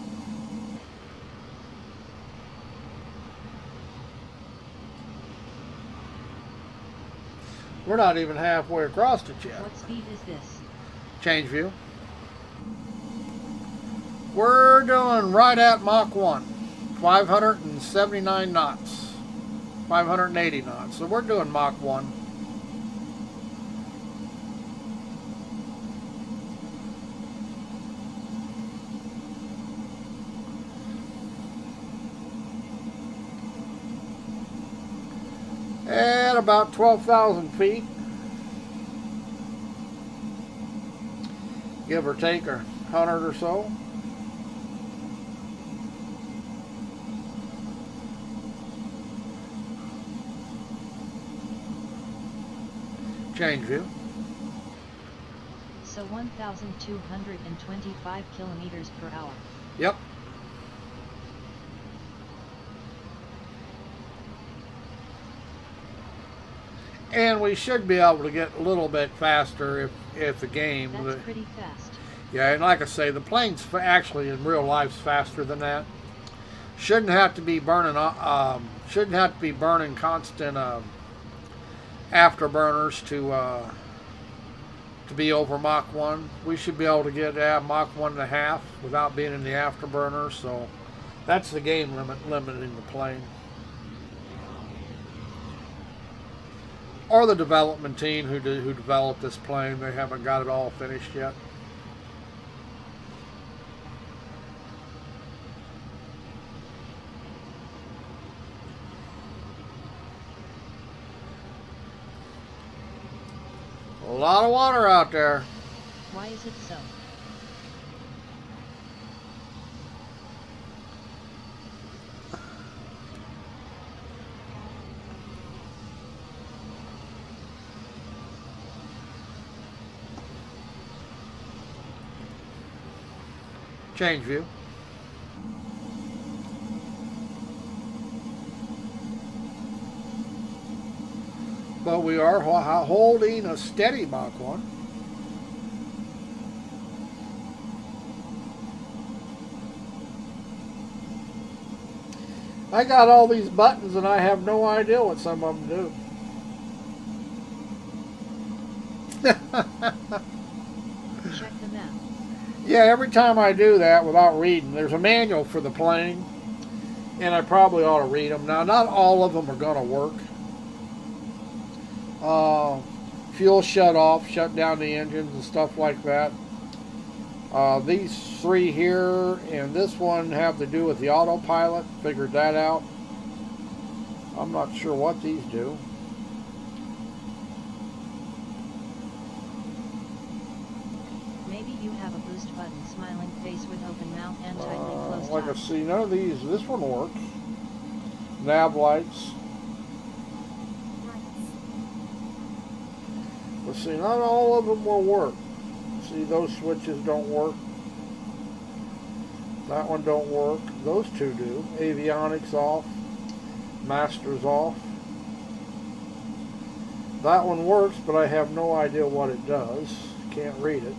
We're not even halfway across it yet. What speed is this? Change view. We're doing right at Mach 1. 579 knots. 580 knots. So we're doing Mach 1. At about 12,000 feet, give or take 100 or so. Change view. So 1,225 kilometers per hour. Yep. And we should be able to get a little bit faster if the game. That's pretty fast. Yeah, and like I say, the plane's actually in real life's faster than that. Shouldn't have to be burning. Shouldn't have to be burning constant afterburners to be over Mach 1. We should be able to get Mach 1.5 without being in the afterburner. So that's the game limiting the plane. Or the development team who developed this plane. They haven't got it all finished yet. A lot of water out there. Why is it so? Change view. But we are holding a steady Mach 1. I got all these buttons and I have no idea what some of them do. Check the map. Yeah, every time I do that without reading, there's a manual for the plane, and I probably ought to read them. Now, not all of them are going to work. Fuel shut off, shut down the engines and stuff like that. These three here and this one have to do with the autopilot. Figured that out. I'm not sure what these do. Maybe you have a boost button, smiling face with open mouth and tightly closed Like I eyes. see, none of these. This one works. Nav lights. But see, not all of them will work. See, those switches don't work. That one don't work. Those two do. Avionics off. Master's off. That one works, but I have no idea what it does. Can't read it.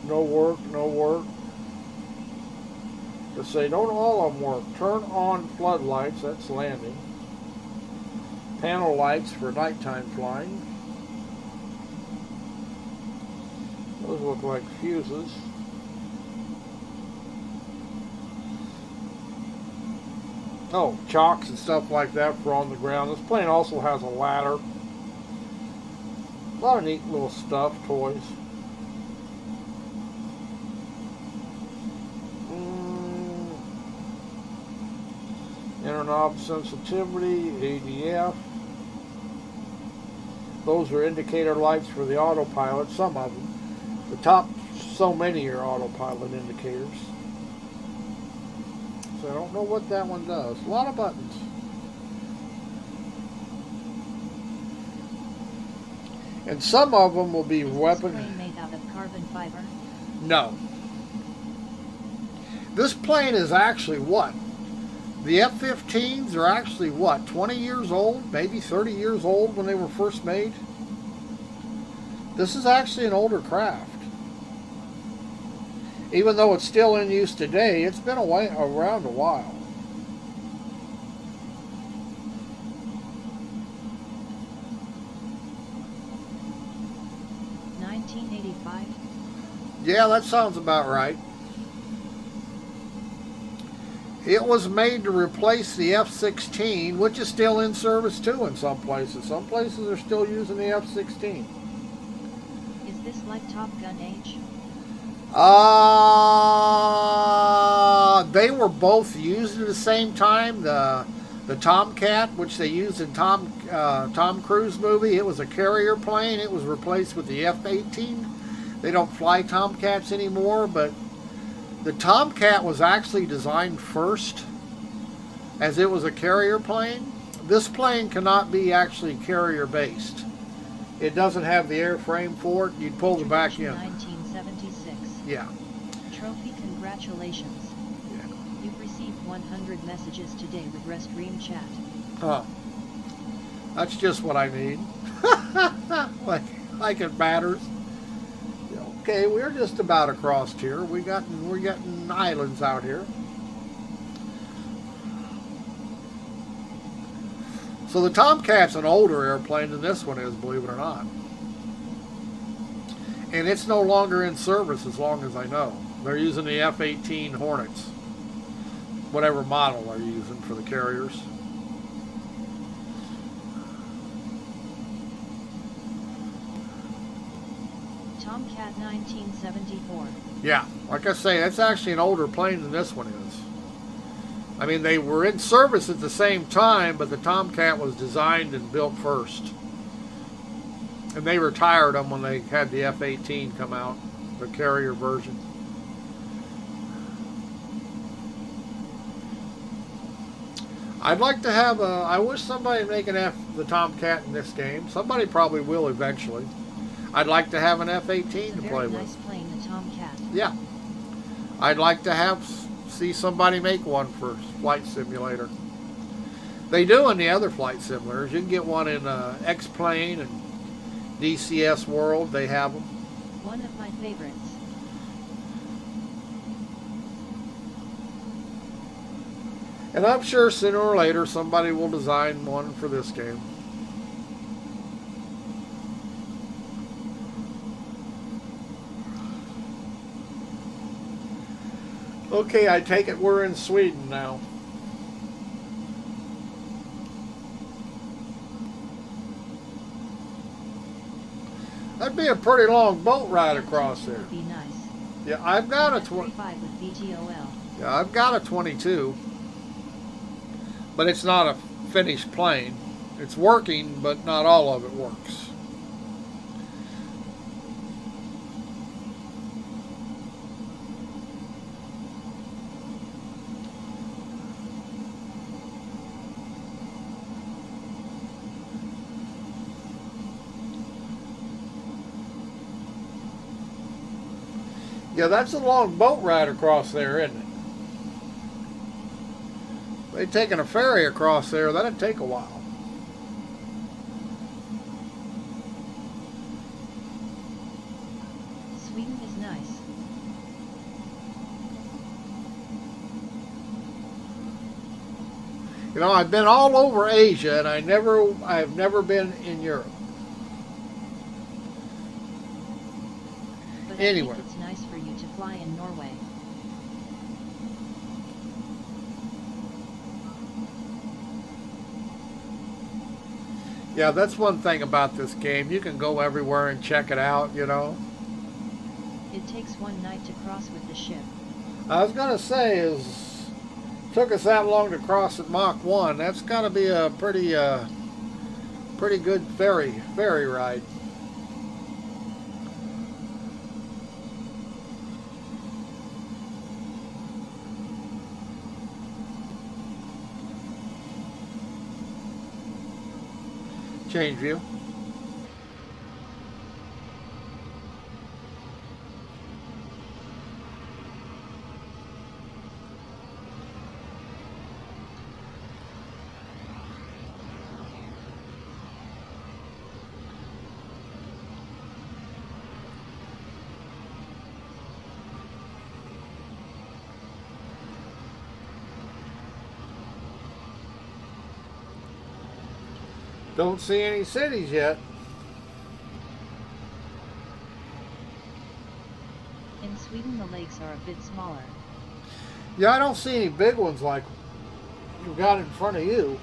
No work, no work. Let's say, don't all of them work. Turn on floodlights, that's landing. Panel lights for nighttime flying. Those look like fuses. Oh, chocks and stuff like that for on the ground. This plane also has a ladder. A lot of neat little stuff, toys. Interknob sensitivity, ADF. Those are indicator lights for the autopilot, some of them. The top, so many are autopilot indicators. So I don't know what that one does. A lot of buttons. And some of them will be weapon. Is this plane made out of carbon fiber? No. This plane is actually what? The F-15s are actually what? 20 years old? Maybe 30 years old when they were first made? This is actually an older craft. Even though it's still in use today, it's been around a while. $1985? Yeah, that sounds about right. It was made to replace the F-16, which is still in service too in some places. Some places are still using the F-16. Is this like Top Gun H? They were both used at the same time. The Tomcat, which they used in Tom Cruise movie, it was a carrier plane. It was replaced with the F-18. They don't fly Tomcats anymore, but the Tomcat was actually designed first, as it was a carrier plane. This plane cannot be actually carrier based. It doesn't have the airframe for it. You'd pull the back in. 1976. Yeah. Trophy, congratulations. Yeah. You've received 100 messages today with Restream chat. Oh. That's just what I need. like it matters. Okay, we're just about across here. We're getting islands out here. So the Tomcat's an older airplane than this one is, believe it or not. And it's no longer in service as long as I know. They're using the F-18 Hornets. Whatever model they're using for the carriers. Tomcat 1974. Yeah, like I say, that's actually an older plane than this one is. I mean, they were in service at the same time, but the Tomcat was designed and built first. And they retired them when they had the F-18 come out, the carrier version. I'd like to have I wish somebody would make the Tomcat in this game. Somebody probably will eventually. I'd like to have an F-18 to play with. It's a very nice plane, the Tomcat. Yeah. I'd like to see somebody make one for Flight Simulator. They do in the other flight simulators. You can get one in X-Plane and DCS World. They have them. One of my favorites. And I'm sure sooner or later somebody will design one for this game. Okay, I take it we're in Sweden now. That'd be a pretty long boat ride across there. Would be nice. Yeah, I've got a 25 with VTOL. Yeah, I've got a 22, but it's not a finished plane. It's working, but not all of it works. Yeah, that's a long boat ride across there, isn't it? They taking a ferry across there. That'd take a while. Sweden is nice. You know, I've been all over Asia, and I've never been in Europe. But Anyway. I think it's nice for you to fly in Norway. Yeah, that's one thing about this game. You can go everywhere and check it out, you know. It takes one night to cross with the ship. I was going to say, took us that long to cross at Mach 1. That's got to be a pretty good ferry ride. Change view. Don't see any cities yet. In Sweden the lakes are a bit smaller. Yeah, I don't see any big ones like you've got in front of you.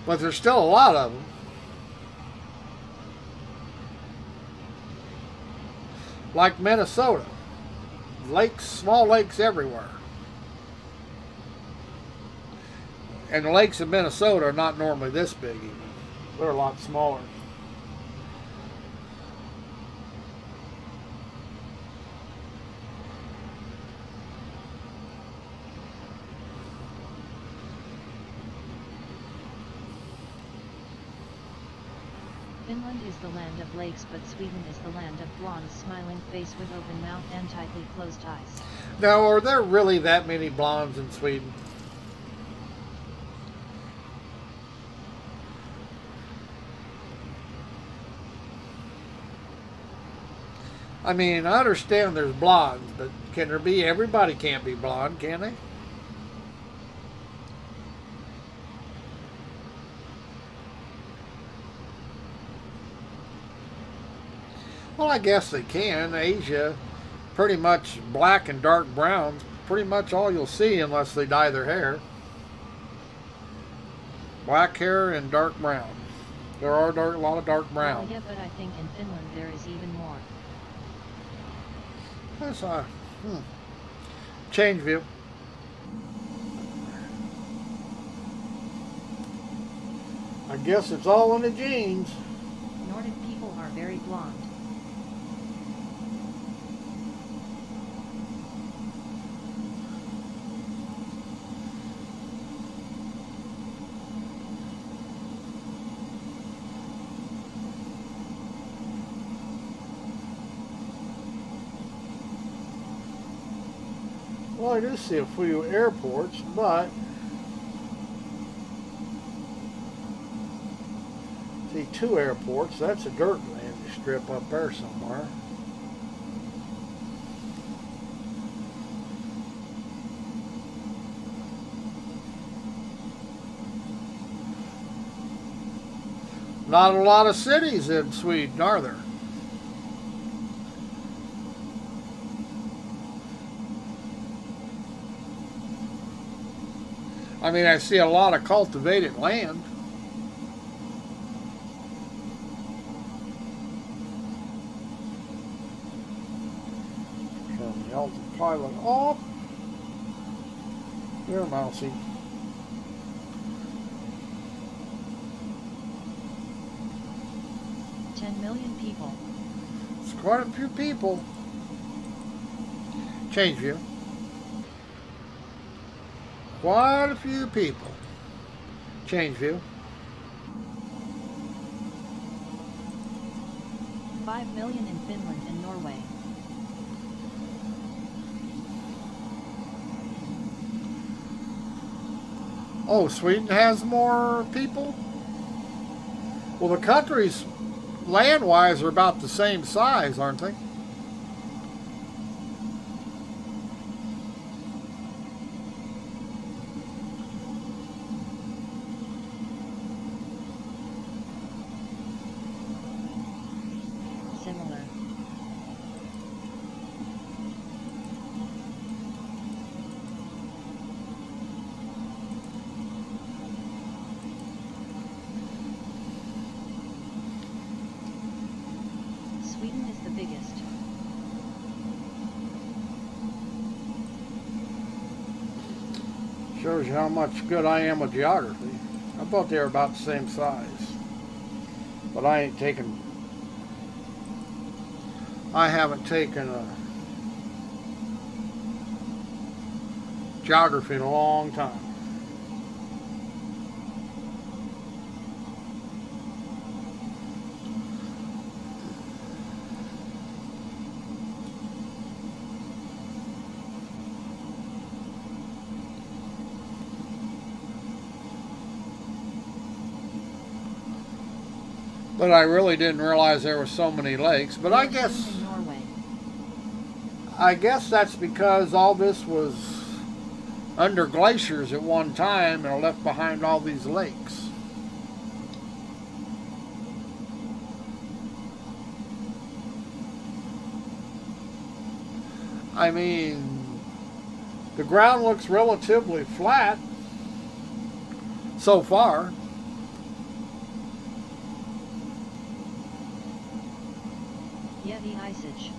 But there's still a lot of them. Like Minnesota. Lakes, small lakes everywhere. And the lakes in Minnesota are not normally this big even. They're a lot smaller. Finland is the land of lakes, but Sweden is the land of blonde, smiling face with open mouth and tightly closed eyes. Now, are there really that many blondes in Sweden? I mean, I understand there's blondes, but can there be? Everybody can't be blonde, can they? Well, I guess they can. Asia, pretty much black and dark brown's pretty much all you'll see unless they dye their hair. Black hair and dark brown. There are a lot of dark brown. Well, yeah, but I think in Finland there is even more. That's change view. I guess it's all in the genes. Nordic people are very blonde. Well, I do see a few airports, but see two airports. That's a dirt landing strip up there somewhere. Not a lot of cities in Sweden, are there? I mean, I see a lot of cultivated land. Turn the autopilot off. Here, Mousy. People. It's quite a few people. Change view. Quite a few people. Change view. 5 million in Finland and Norway. Oh, Sweden has more people? Well, the countries, land-wise, are about the same size, aren't they? Similar. Sweden is the biggest. Shows you how much good I am with geography. I thought they were about the same size. But I haven't taken a geography in a long time. But I really didn't realize there were so many lakes. But I guess In Norway. that's because all this was under glaciers at one time and left behind all these lakes. I mean, the ground looks relatively flat so far. Yeah, the Ice Age.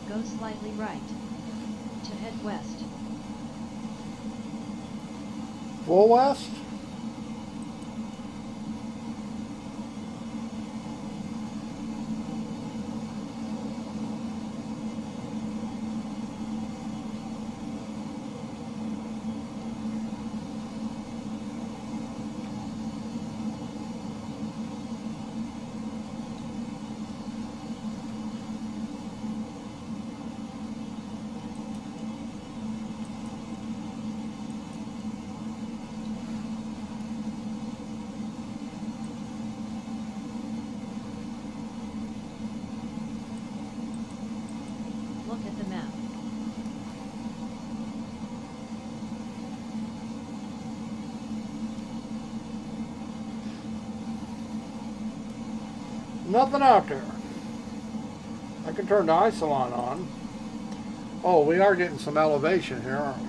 Go slightly right. To head west. Full west? Look at the map. Nothing out there. I can turn the isolon on. Oh, we are getting some elevation here, aren't we?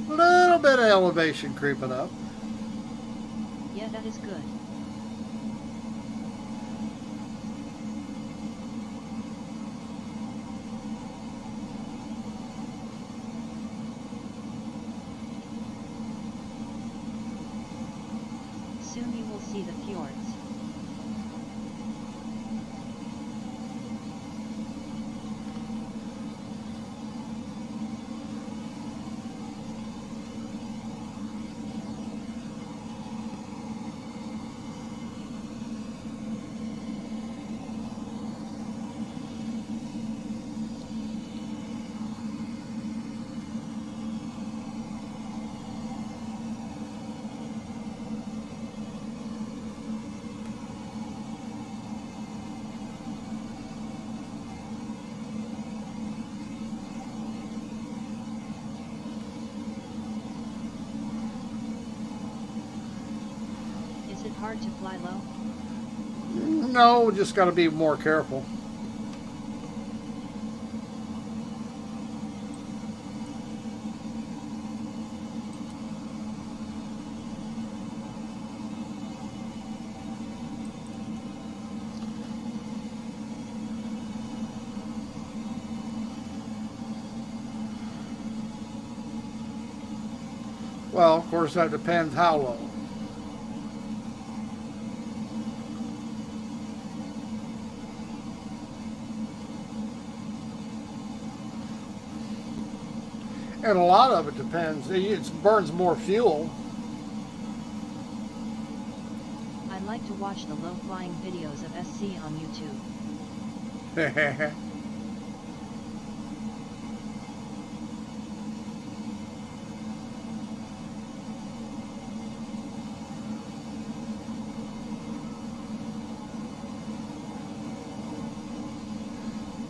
A little bit of elevation creeping up. Yeah, that is good. Soon you will see the fjords. Is it hard to fly low? No, just got to be more careful. Well, of course, that depends how low. And a lot of it depends. It burns more fuel. I like to watch the low-flying videos of SC on YouTube.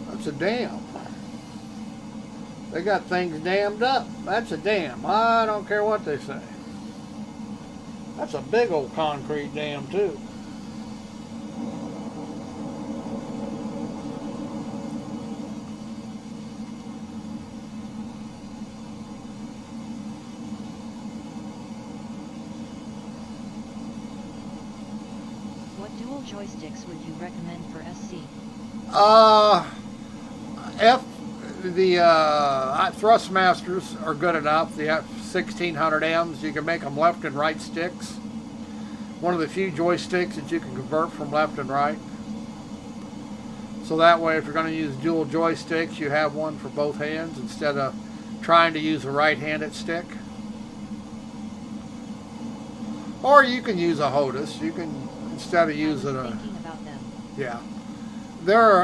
That's a dam. They got things dammed up. That's a dam. I don't care what they say. That's a big old concrete dam too. What dual joysticks would you recommend for SC? The Thrustmasters are good enough. The F1600Ms, you can make them left and right sticks. One of the few joysticks that you can convert from left and right. So that way, if you're going to use dual joysticks, you have one for both hands instead of trying to use a right-handed stick. Or you can use a HOTUS. You can, instead of using a... Thinking about them. Yeah.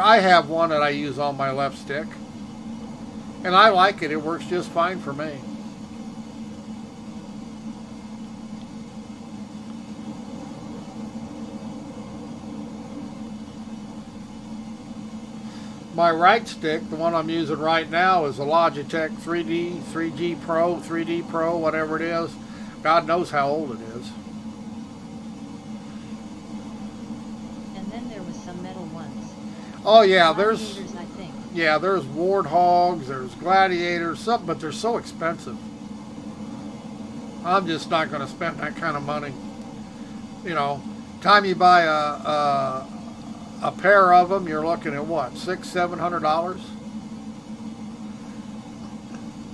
I have one that I use on my left stick. And I like it. It works just fine for me. My right stick, the one I'm using right now, is a Logitech 3G Pro, whatever it is. God knows how old it is. And then there was some metal ones. Oh yeah, there's... Gladiators, I think. Yeah, there's Warthogs, there's Gladiators, but they're so expensive. I'm just not going to spend that kind of money. You know, time you buy a pair of them, you're looking at what, $600-700?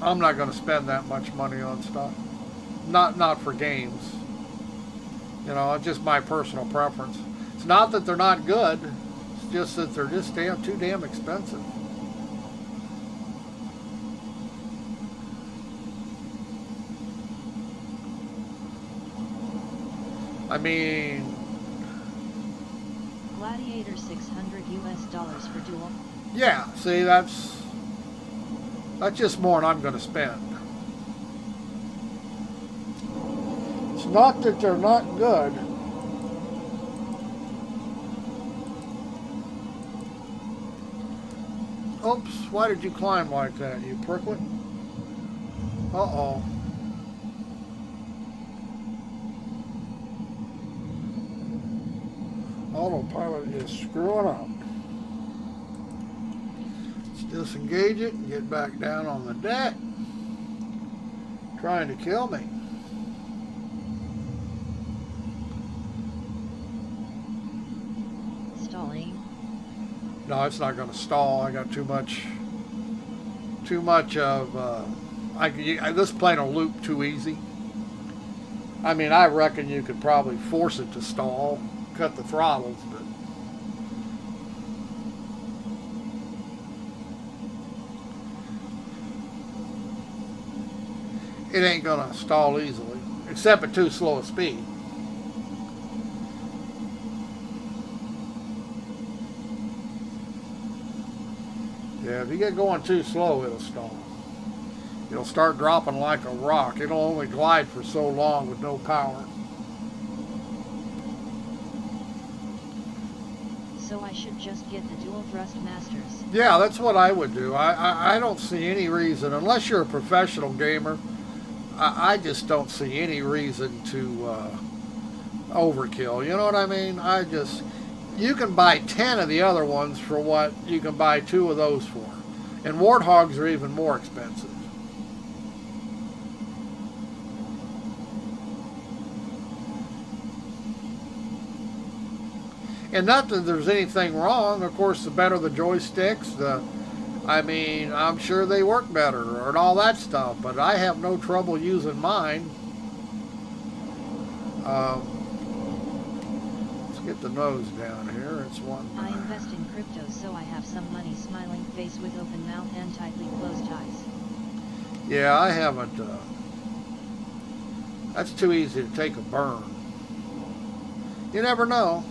I'm not going to spend that much money on stuff. Not for games. You know, it's just my personal preference. It's not that they're not good. It's just that they're just too damn expensive. I mean, Gladiator $600 for dual. yeah, see, that's just more than I'm going to spend. It's not that they're not good. Oops, why did you climb like that, you pricklet? Uh-oh. Autopilot is screwing up. Let's disengage it and get back down on the deck. Trying to kill me. Stalling. No, it's not going to stall. I got too much of, this plane will loop too easy. I mean, I reckon you could probably force it to stall, cut the throttles, but it ain't going to stall easily, except at too slow a speed. Yeah, if you get going too slow, it'll stall. It'll start dropping like a rock. It'll only glide for so long with no power. So I should just get the dual Thrustmasters. Yeah, that's what I would do. I don't see any reason, unless you're a professional gamer, I just don't see any reason to overkill. You know what I mean? You can buy 10 of the other ones for what you can buy 2 of those for. And Warthogs are even more expensive. And not that there's anything wrong. Of course, the better the joysticks, I'm sure they work better and all that stuff. But I have no trouble using mine. Um, let's get the nose down here. It's one. I invest in crypto, so I have some money. Smiling face with open mouth and tightly closed eyes. Yeah, I haven't. That's too easy to take a burn. You never know.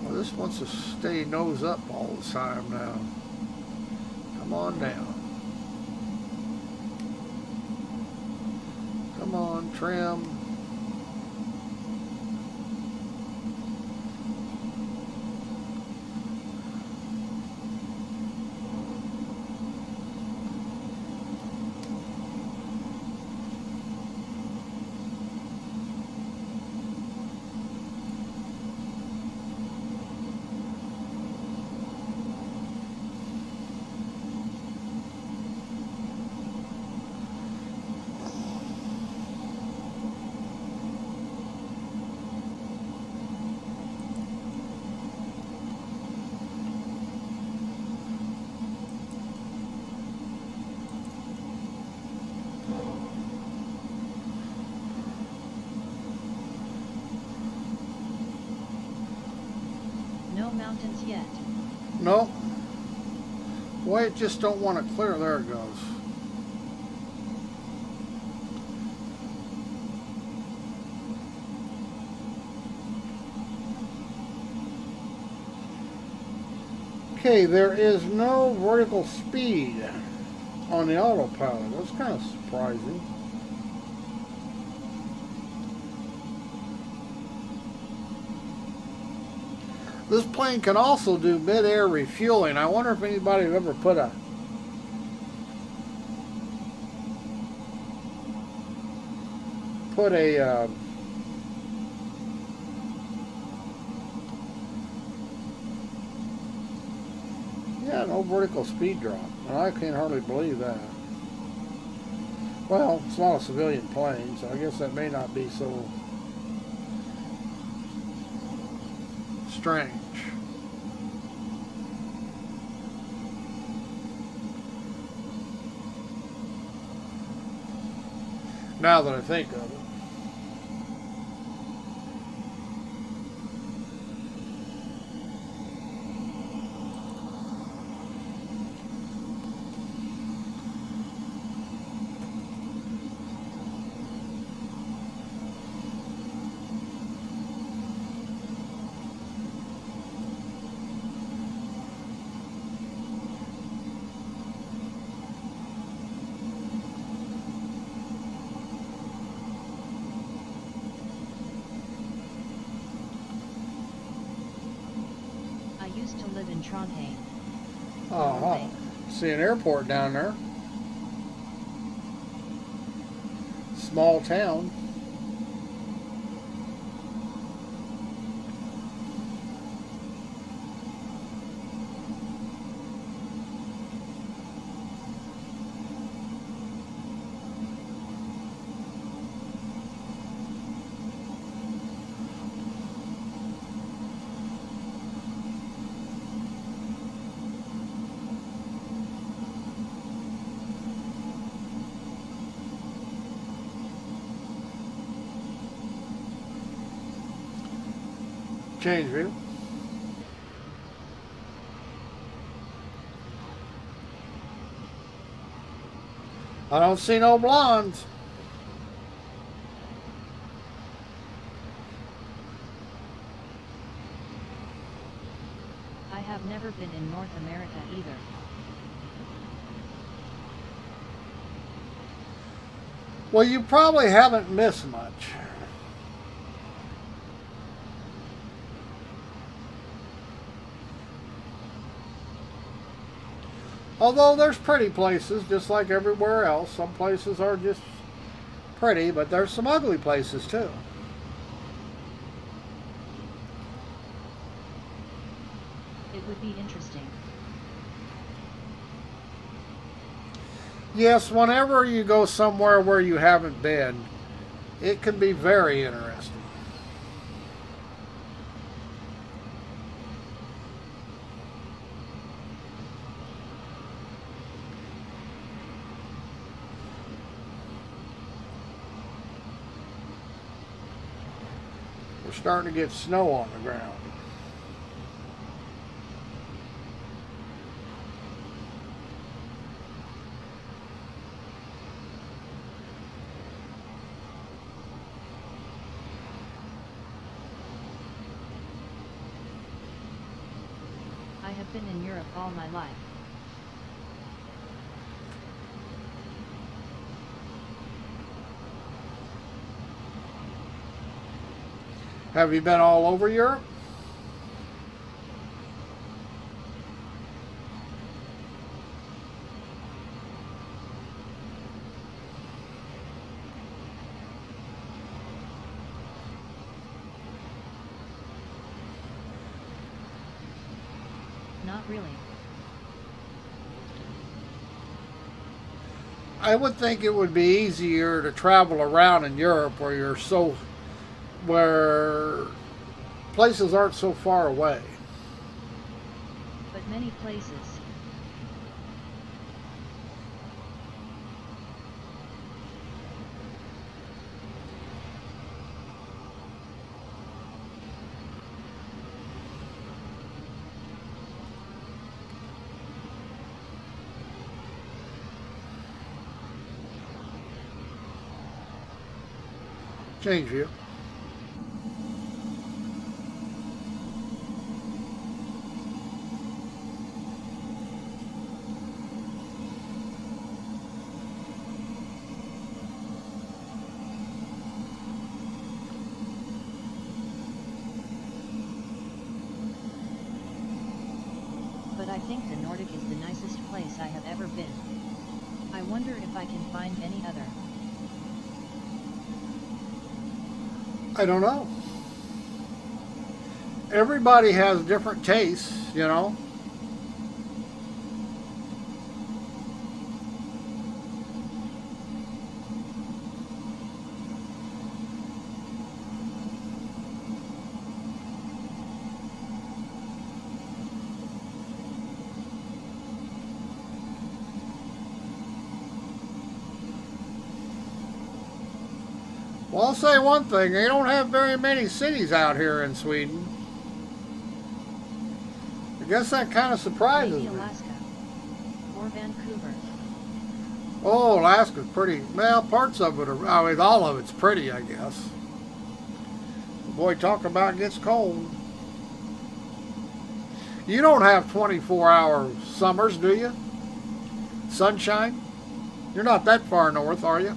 Well, this wants to stay nose up all the time now. Come on down. Come on, trim. No mountains yet. No. Boy, it just don't want to clear. There it goes. Okay, there is no vertical speed on the autopilot. That's kind of surprising. This plane can also do mid-air refueling. I wonder if anybody have ever put a yeah, no vertical speed drop. And I can't hardly believe that. Well, it's not a civilian plane, so I guess that may not be so strange. Now that I think of it. I used to live in Trondheim. Uh-huh. See an airport down there. Small town. Change view. I don't see no blondes. I have never been in North America either. Well, you probably haven't missed much. Although there's pretty places, just like everywhere else. Some places are just pretty, but there's some ugly places too. It would be interesting. Yes, whenever you go somewhere where you haven't been, it can be very interesting. we're starting to get snow on the ground. I have been in Europe all my life. Have you been all over Europe? Not really. I would think it would be easier to travel around in Europe where places aren't so far away. But many places. Change view. But I think the Nordic is the nicest place I have ever been. I wonder if I can find any other. I don't know. Everybody has different tastes, you know. Well, I'll say one thing, they don't have very many cities out here in Sweden. I guess that kind of surprises Maybe me. Alaska. Or Vancouver. Oh, Alaska's pretty. Well, parts of it are, I mean, all of it's pretty, I guess. Boy, talk about gets cold. You don't have 24-hour summers, do you? Sunshine? You're not that far north, are you?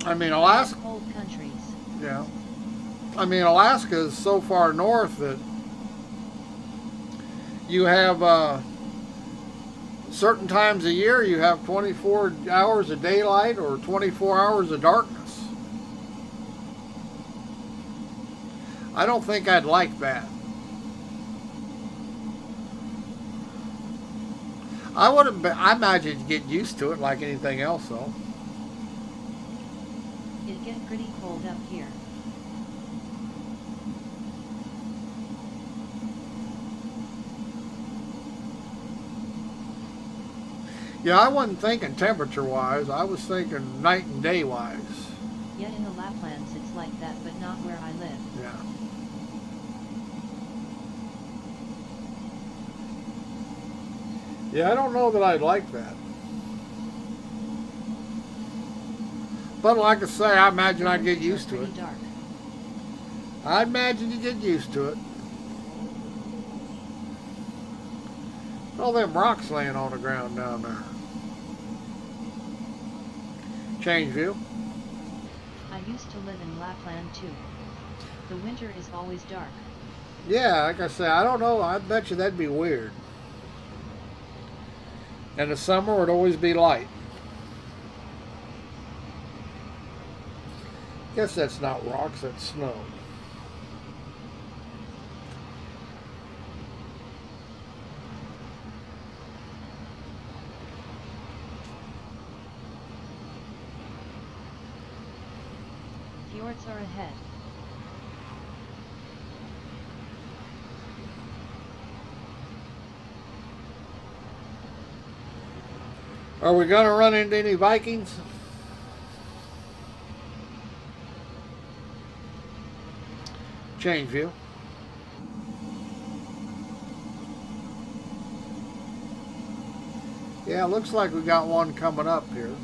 I mean, Alaska. Cold countries. Yeah. I mean, Alaska is so far north that you have certain times a year you have 24 hours of daylight or 24 hours of darkness. I don't think I'd like that. I imagine you'd get used to it like anything else, though. It get pretty cold up here. Yeah, I wasn't thinking temperature-wise. I was thinking night and day-wise. Yet in the Laplands it's like that, but not where I live. Yeah. Yeah, I don't know that I'd like that. But like I say, I imagine I'd get used to it. Pretty dark. I imagine you get used to it. All them rocks laying on the ground down there. Change view. I used to live in Lapland too. The winter is always dark. Yeah, like I say, I don't know. I bet you that'd be weird. And the summer would always be light. Guess that's not rocks, that's snow. Fjords are ahead. Are we going to run into any Vikings? Change view. Yeah, looks like we got one coming up here.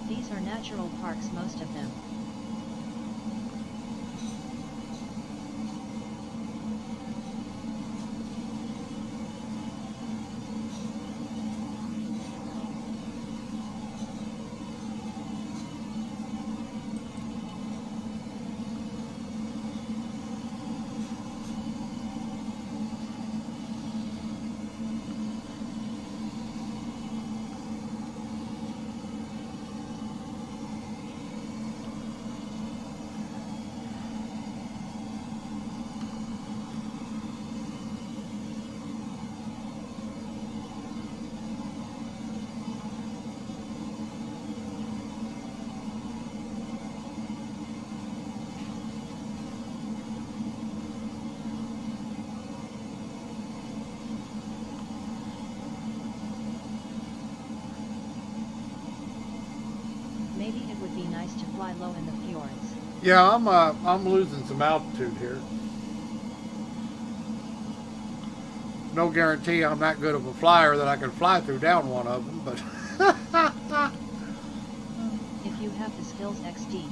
These are natural parks, most of them. Maybe it would be nice to fly low in the fjords. Yeah, I'm losing some altitude here. No guarantee I'm that good of a flyer that I can fly through down one of them, but If you have the skills XD.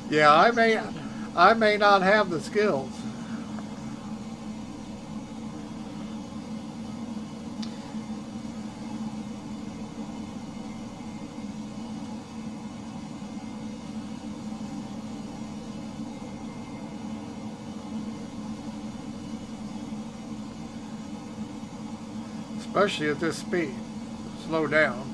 yeah, I may not have the skills. Especially at this speed. Slow down.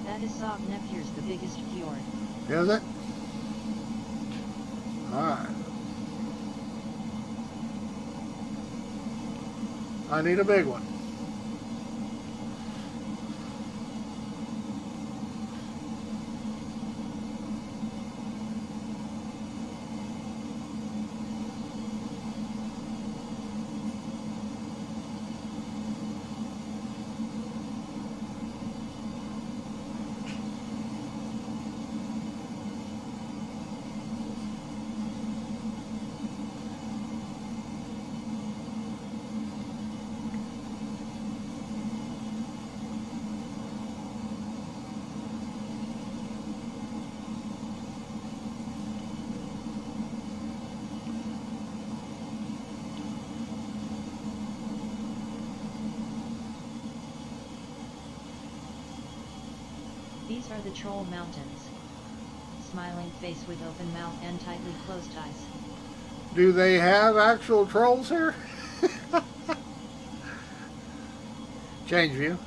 That is Sognefjord's the biggest fjord. Is it? Alright. I need a big one. These are the Troll Mountains. Smiling face with open mouth and tightly closed eyes. Do they have actual trolls here? Change view.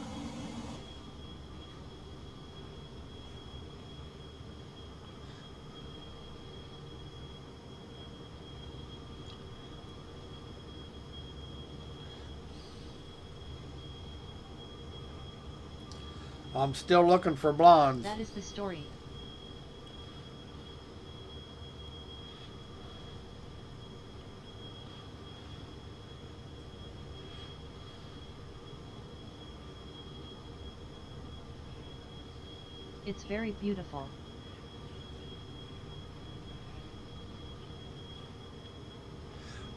I'm still looking for blondes. That is the story. It's very beautiful.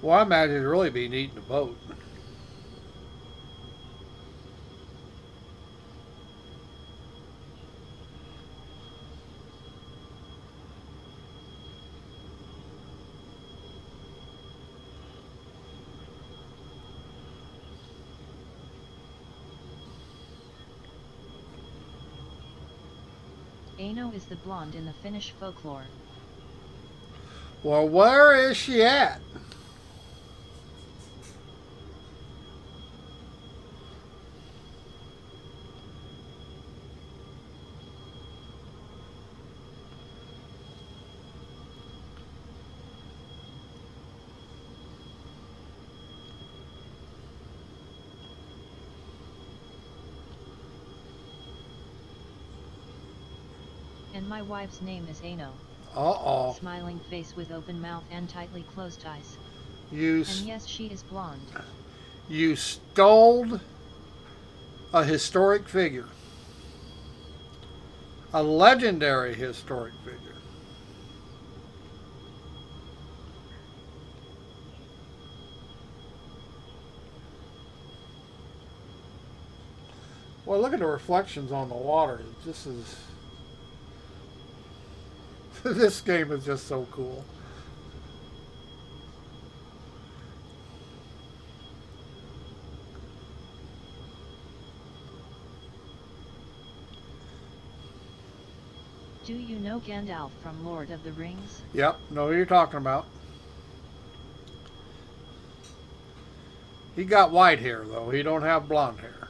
Well, I imagine it'd really be neat in a boat. Aino is the blonde in the Finnish folklore. Well, where is she at? And my wife's name is Eychimo. Uh-oh. Smiling face with open mouth and tightly closed eyes. You, And yes, she is blonde. you stole a historic figure. A legendary historic figure. Well, look at the reflections on the water. This is... this game is just so cool. Do you know Gandalf from Lord of the Rings? Yep, know who you're talking about. He got white hair, though. He don't have blonde hair.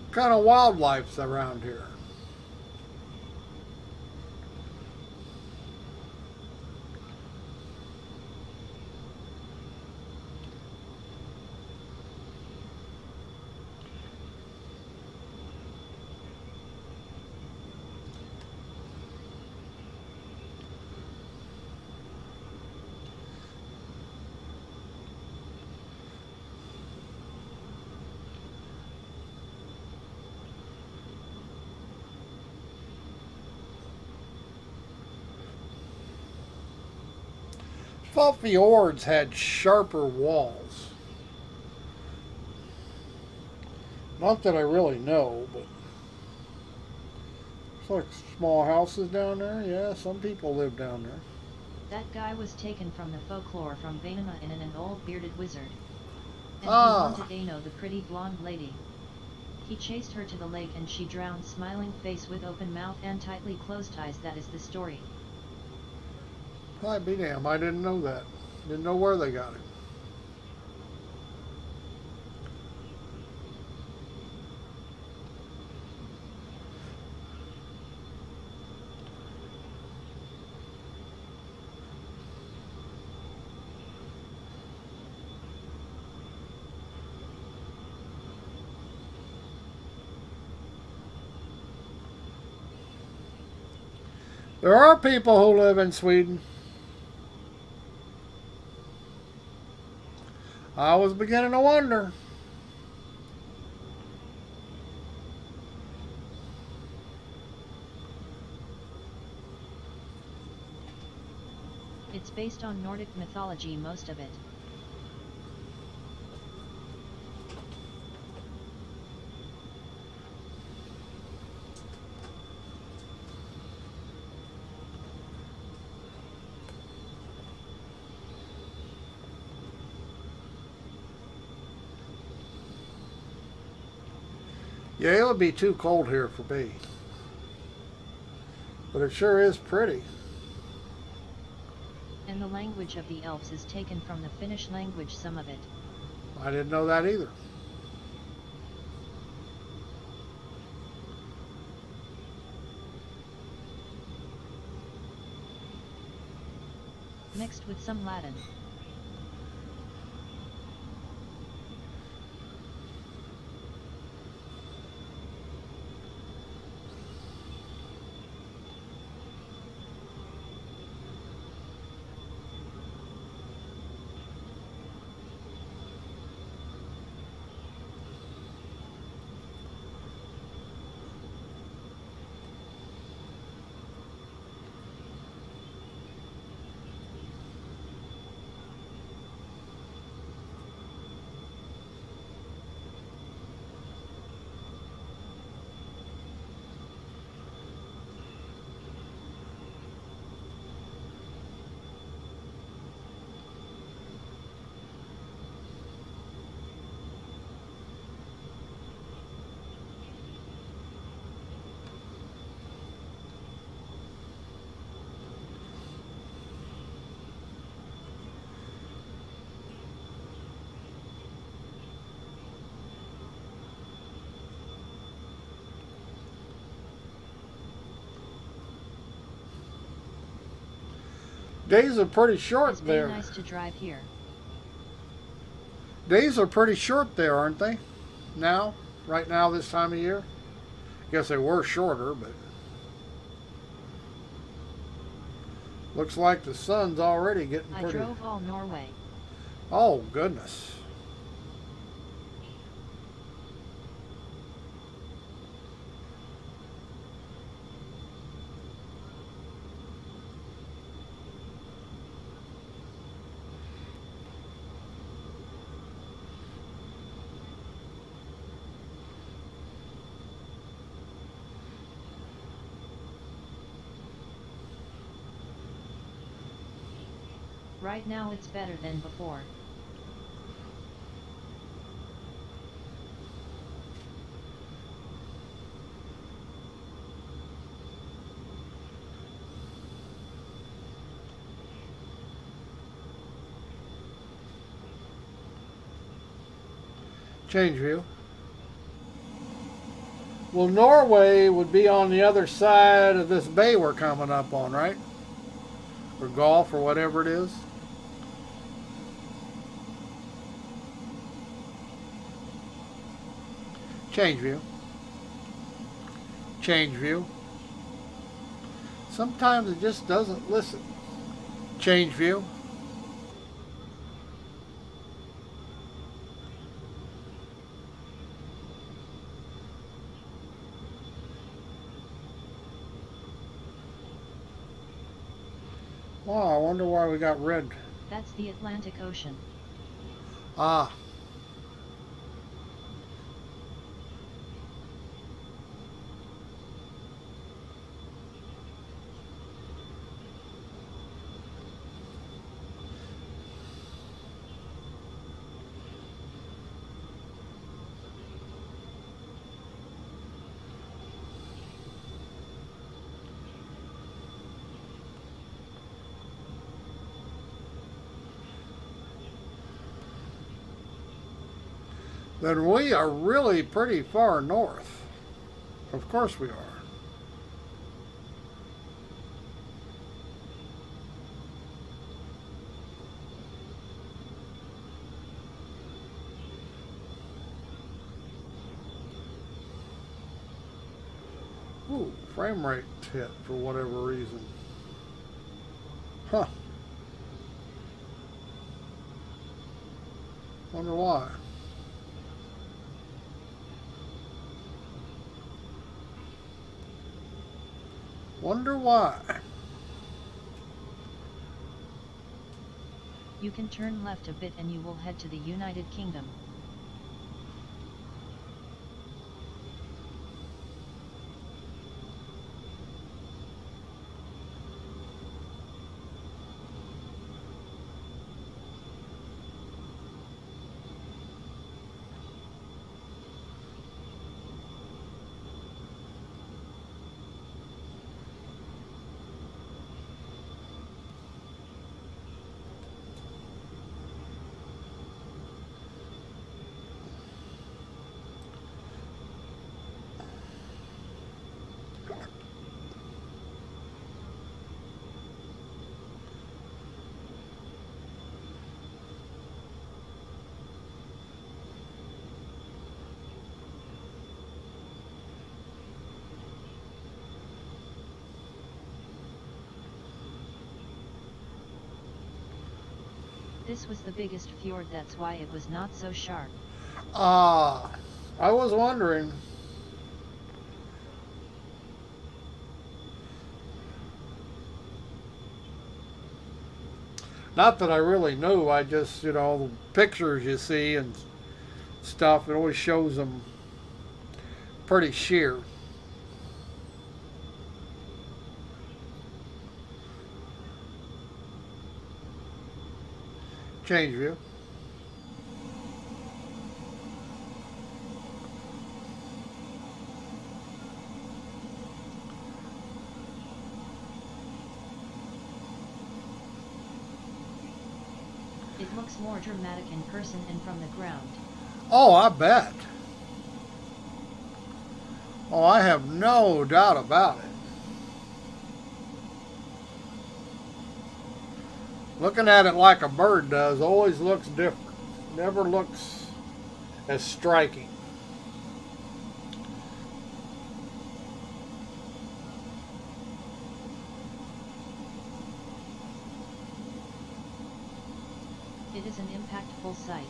What kind of wildlife's around here? Thought fjords had sharper walls. Not that I really know, but it's like small houses down there. Yeah, some people live down there. That guy was taken from the folklore from Vainama in an old bearded wizard. And Ah. he wanted Eychimo, the pretty blonde lady. He chased her to the lake and she drowned, smiling face with open mouth and tightly closed eyes. That is the story. I'd be damned. I didn't know that. Didn't know where they got it. There are people who live in Sweden. I was beginning to wonder. It's based on Nordic mythology, most of it. Yeah, it would be too cold here for me. But it sure is pretty. And the language of the elves is taken from the Finnish language, some of it. I didn't know that either. Mixed with some Latin. Days are pretty It's short been there. nice to drive here. Days are pretty short there, aren't they? Now, right now, this time of year. Guess they were shorter, but looks like the sun's already getting I pretty. drove all Norway. Oh goodness. Right now it's better than before. Change view. Well, Norway would be on the other side of this bay we're coming up on, right? Or Gulf, or whatever it is. Change view. Change view. Sometimes it just doesn't listen. Change view. Wow, I wonder why we got red. That's the Atlantic Ocean. Ah. Then we are really pretty far north. Of course we are. Ooh, frame rate hit for whatever reason. Huh. Wonder why. Wonder why. You can turn left a bit and you will head to the United Kingdom. This was the biggest fjord, that's why it was not so sharp. Ah, I was wondering. Not that I really knew, I just, the pictures you see and stuff, it always shows them pretty sheer. Change view. It looks more dramatic in person and from the ground. Oh, I bet. Oh, I have no doubt about it. Looking at it like a bird does always looks different. Never looks as striking. It is an impactful sight.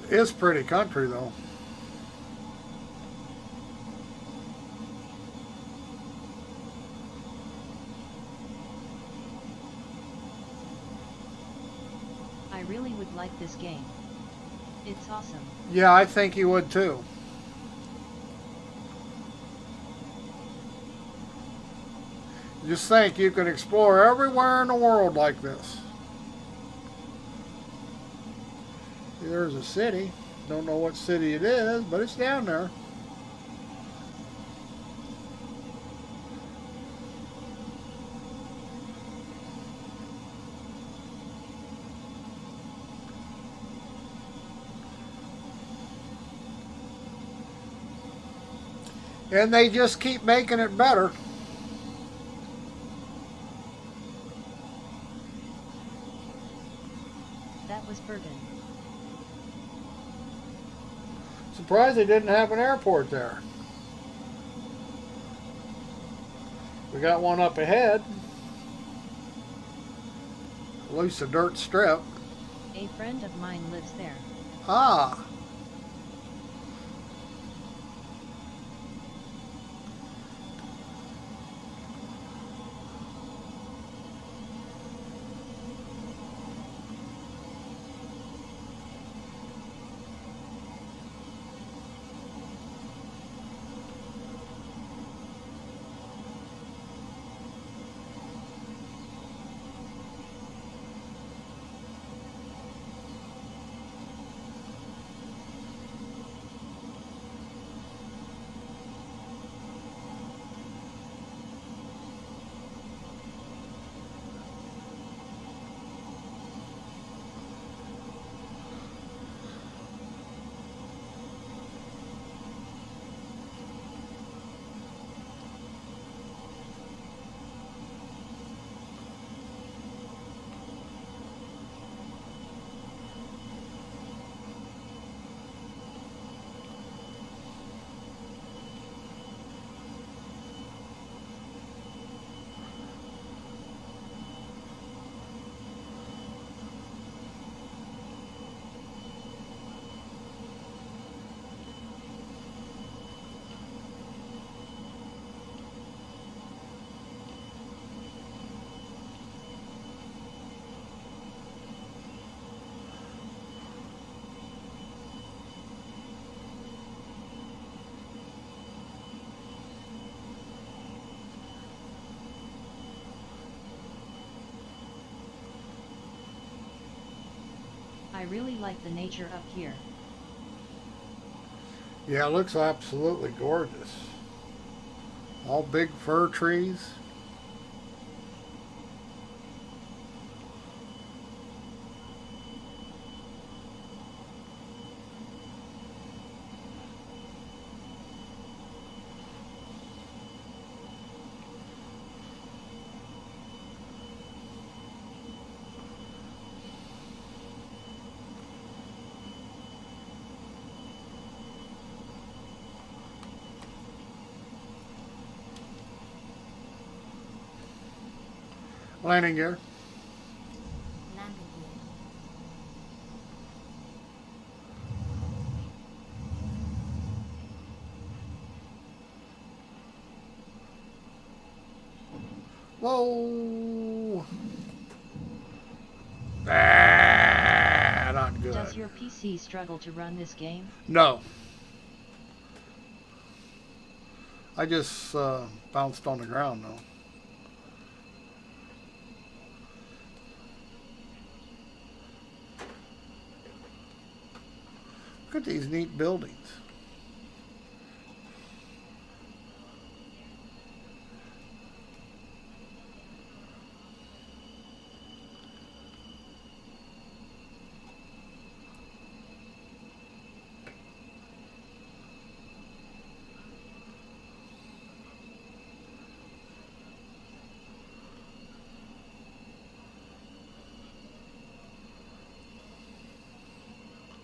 It's pretty country though. I really would like this game. It's awesome. Yeah, I think you would too. Just think you can explore everywhere in the world like this. There's a city. Don't know what city it is, but it's down there. And they just keep making it better. That was Bergen. Surprised they didn't have an airport there. We got one up ahead. At least a dirt strip. A friend of mine lives there. Ah. I really like the nature up here. Yeah, it looks absolutely gorgeous. All big fir trees. Landing gear. Landing gear. Whoa. Ah, not good. Does your PC struggle to run this game? No. I just bounced on the ground though. at these neat buildings.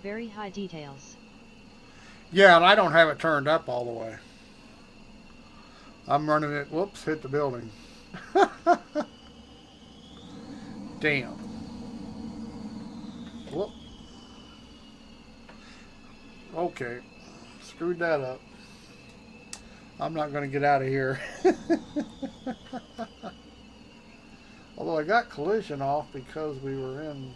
Very high details. Yeah, and I don't have it turned up all the way. I'm running it. Whoops, hit the building. Damn. Whoop. Okay. Screwed that up. I'm not going to get out of here. Although I got collision off because we were in...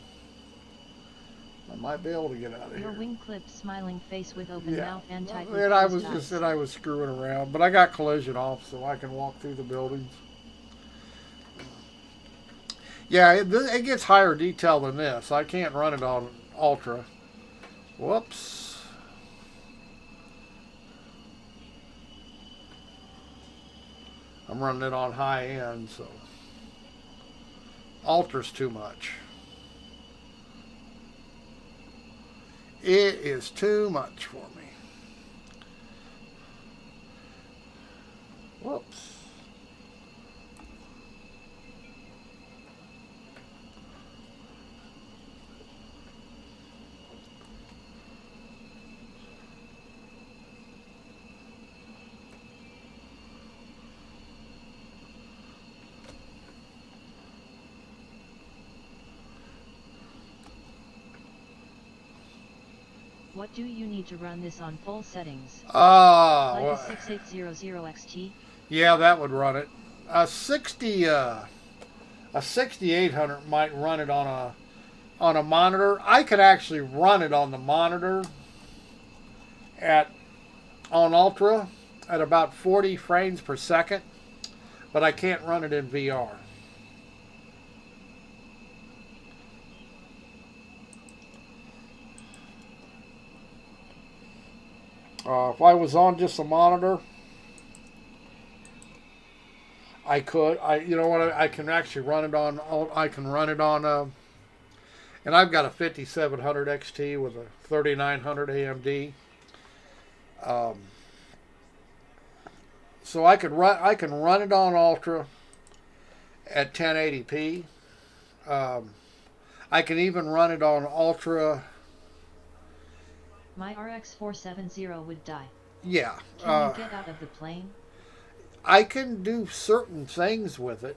I might be able to get out of Your here. wing clipped, smiling face with open mouth and tightly And I was closed just eyes. said I was screwing around, but I got collision off so I can walk through the buildings. Yeah, it gets higher detail than this. I can't run it on Ultra. Whoops. I'm running it on high end, so Ultra's too much. It is too much for me. Whoops. What do you need to run this on full settings? Ah, Like a 6800 XT? yeah, that would run it. A 6800 might run it on a monitor. I could actually run it on the monitor on Ultra at about 40 frames per second, but I can't run it in VR. If I was on just a monitor, I could. You know what? I can actually run it on. I can run it on. And I've got a 5700 XT with a 3900 AMD. So I could run. I can run it on Ultra at 1080p. I can even run it on Ultra. My RX 470 would die. Yeah. Can you get out of the plane? I can do certain things with it.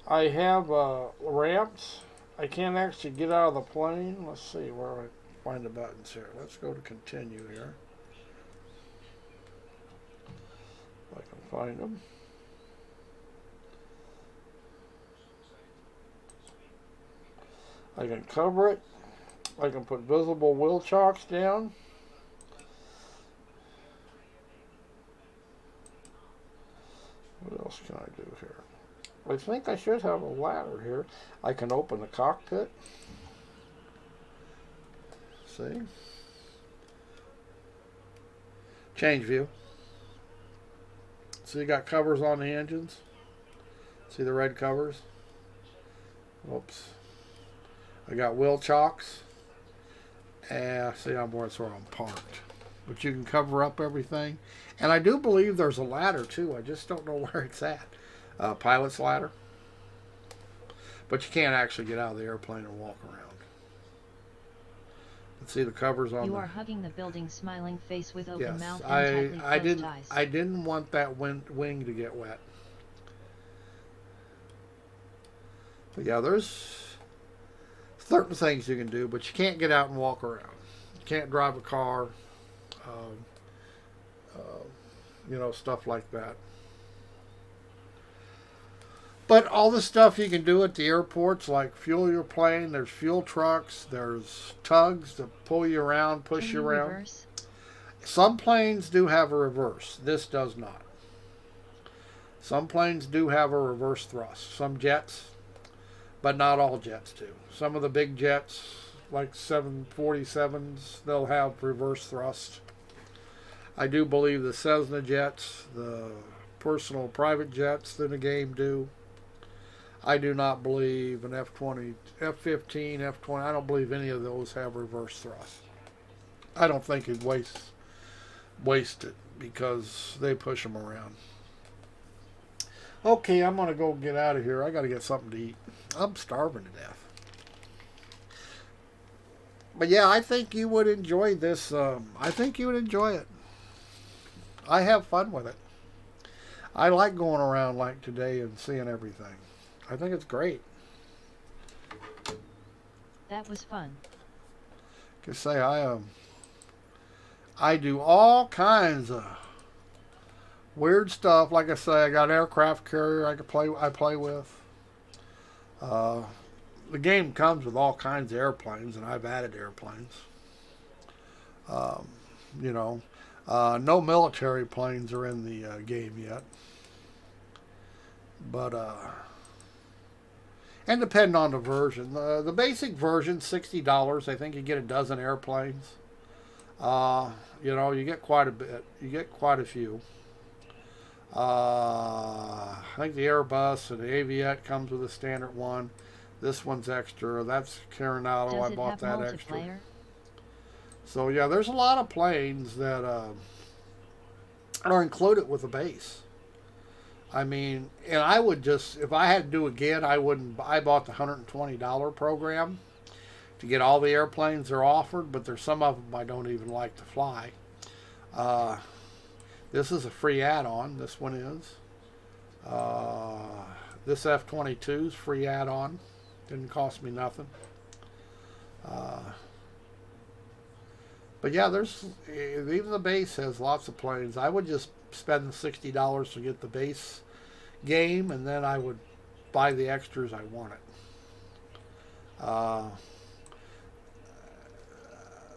I have ramps. I can't actually get out of the plane. Let's see where I find the buttons here. Let's go to continue here. If I can find them. I can cover it. I can put visible wheel chocks down. What else can I do here? I think I should have a ladder here. I can open the cockpit. See? Change view. See, you got covers on the engines. See the red covers? Whoops. I got wheel chocks. And see, I'm where I'm parked. But you can cover up everything. And I do believe there's a ladder too. I just don't know where it's at. Pilot's ladder. But you can't actually get out of the airplane and walk around. Let's see the covers on. You are hugging the building, smiling face with open Yes, mouth and tightly closed eyes. I didn't want that wing to get wet. But yeah, there's certain things you can do, but you can't get out and walk around. You can't drive a car. Stuff like that. But all the stuff you can do at the airports, like fuel your plane, there's fuel trucks, there's tugs to pull you around, push you around. Reverse? Some planes do have a reverse. This does not. Some planes do have a reverse thrust. Some jets, but not all jets do. Some of the big jets, like 747s, they'll have reverse thrust. I do believe the Cessna jets, the personal private jets in the game do. I do not believe an F-20, F-15, F-20. I don't believe any of those have reverse thrust. I don't think it'd waste it because they push them around. Okay, I'm gonna go get out of here. I gotta get something to eat. I'm starving to death. But yeah, I think you would enjoy this. I think you would enjoy it. I have fun with it. I like going around like today and seeing everything. I think it's great. That was fun. Just say I do all kinds of weird stuff. Like I say, I got an aircraft carrier I play with. The game comes with all kinds of airplanes, and I've added airplanes. Um, you know, no military planes are in the game yet. But and depending on the version, the basic version, $60. I think you get a dozen airplanes. You know, you get quite a bit. You get quite a few. I think the Airbus and the Aviette comes with a standard one. This one's extra. That's Coronado. Does I it bought have that extra. multiplayer? So yeah, there's a lot of planes that are included with the base. I mean, and I would just, if I had to do again, I wouldn't. I bought the $120 program to get all the airplanes they're offered, but there's some of them I don't even like to fly. This is a free add-on. This one is. This F-22 is free add-on. Didn't cost me nothing. But yeah, there's even the base has lots of planes. I would just spend the $60 to get the base game, and then I would buy the extras I wanted.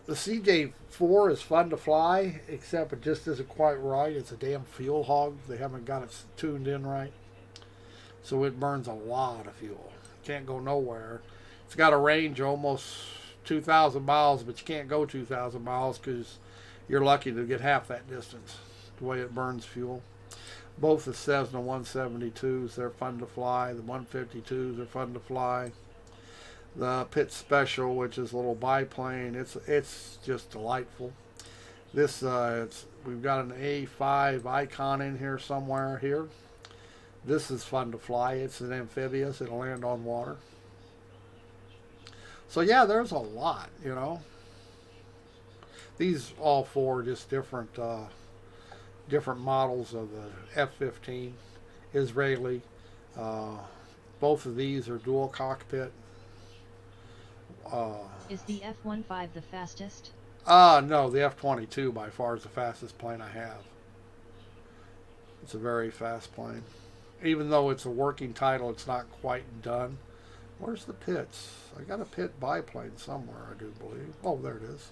The CJ4 is fun to fly, except it just isn't quite right. It's a damn fuel hog. They haven't got it tuned in right. So it burns a lot of fuel. Can't go nowhere. It's got a range of almost 2,000 miles, but you can't go 2,000 miles because you're lucky to get half that distance, the way it burns fuel. Both the Cessna 172s, they're fun to fly. The 152s are fun to fly. The Pitt Special, which is a little biplane, it's just delightful. This we've got an A5 Icon in here somewhere here. This is fun to fly. It's an amphibious. It'll land on water. So yeah, there's a lot, you know. These all four are just different models of the F-15 Israeli. Both of these are dual cockpit. Is the F-15 the fastest? No, the F-22 by far is the fastest plane I have. It's a very fast plane. Even though it's a working title, it's not quite done. Where's the Pitts? I got a Pitt biplane somewhere, I do believe. Oh, there it is.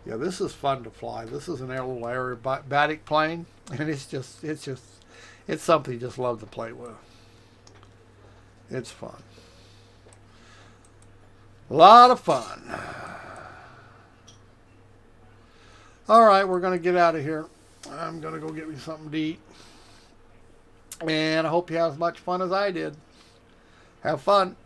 Yeah, this is fun to fly. This is an little aerobatic plane, and it's something you just love to play with. It's fun. A lot of fun. All right, we're going to get out of here. I'm going to go get me something to eat. And I hope you have as much fun as I did. Have fun.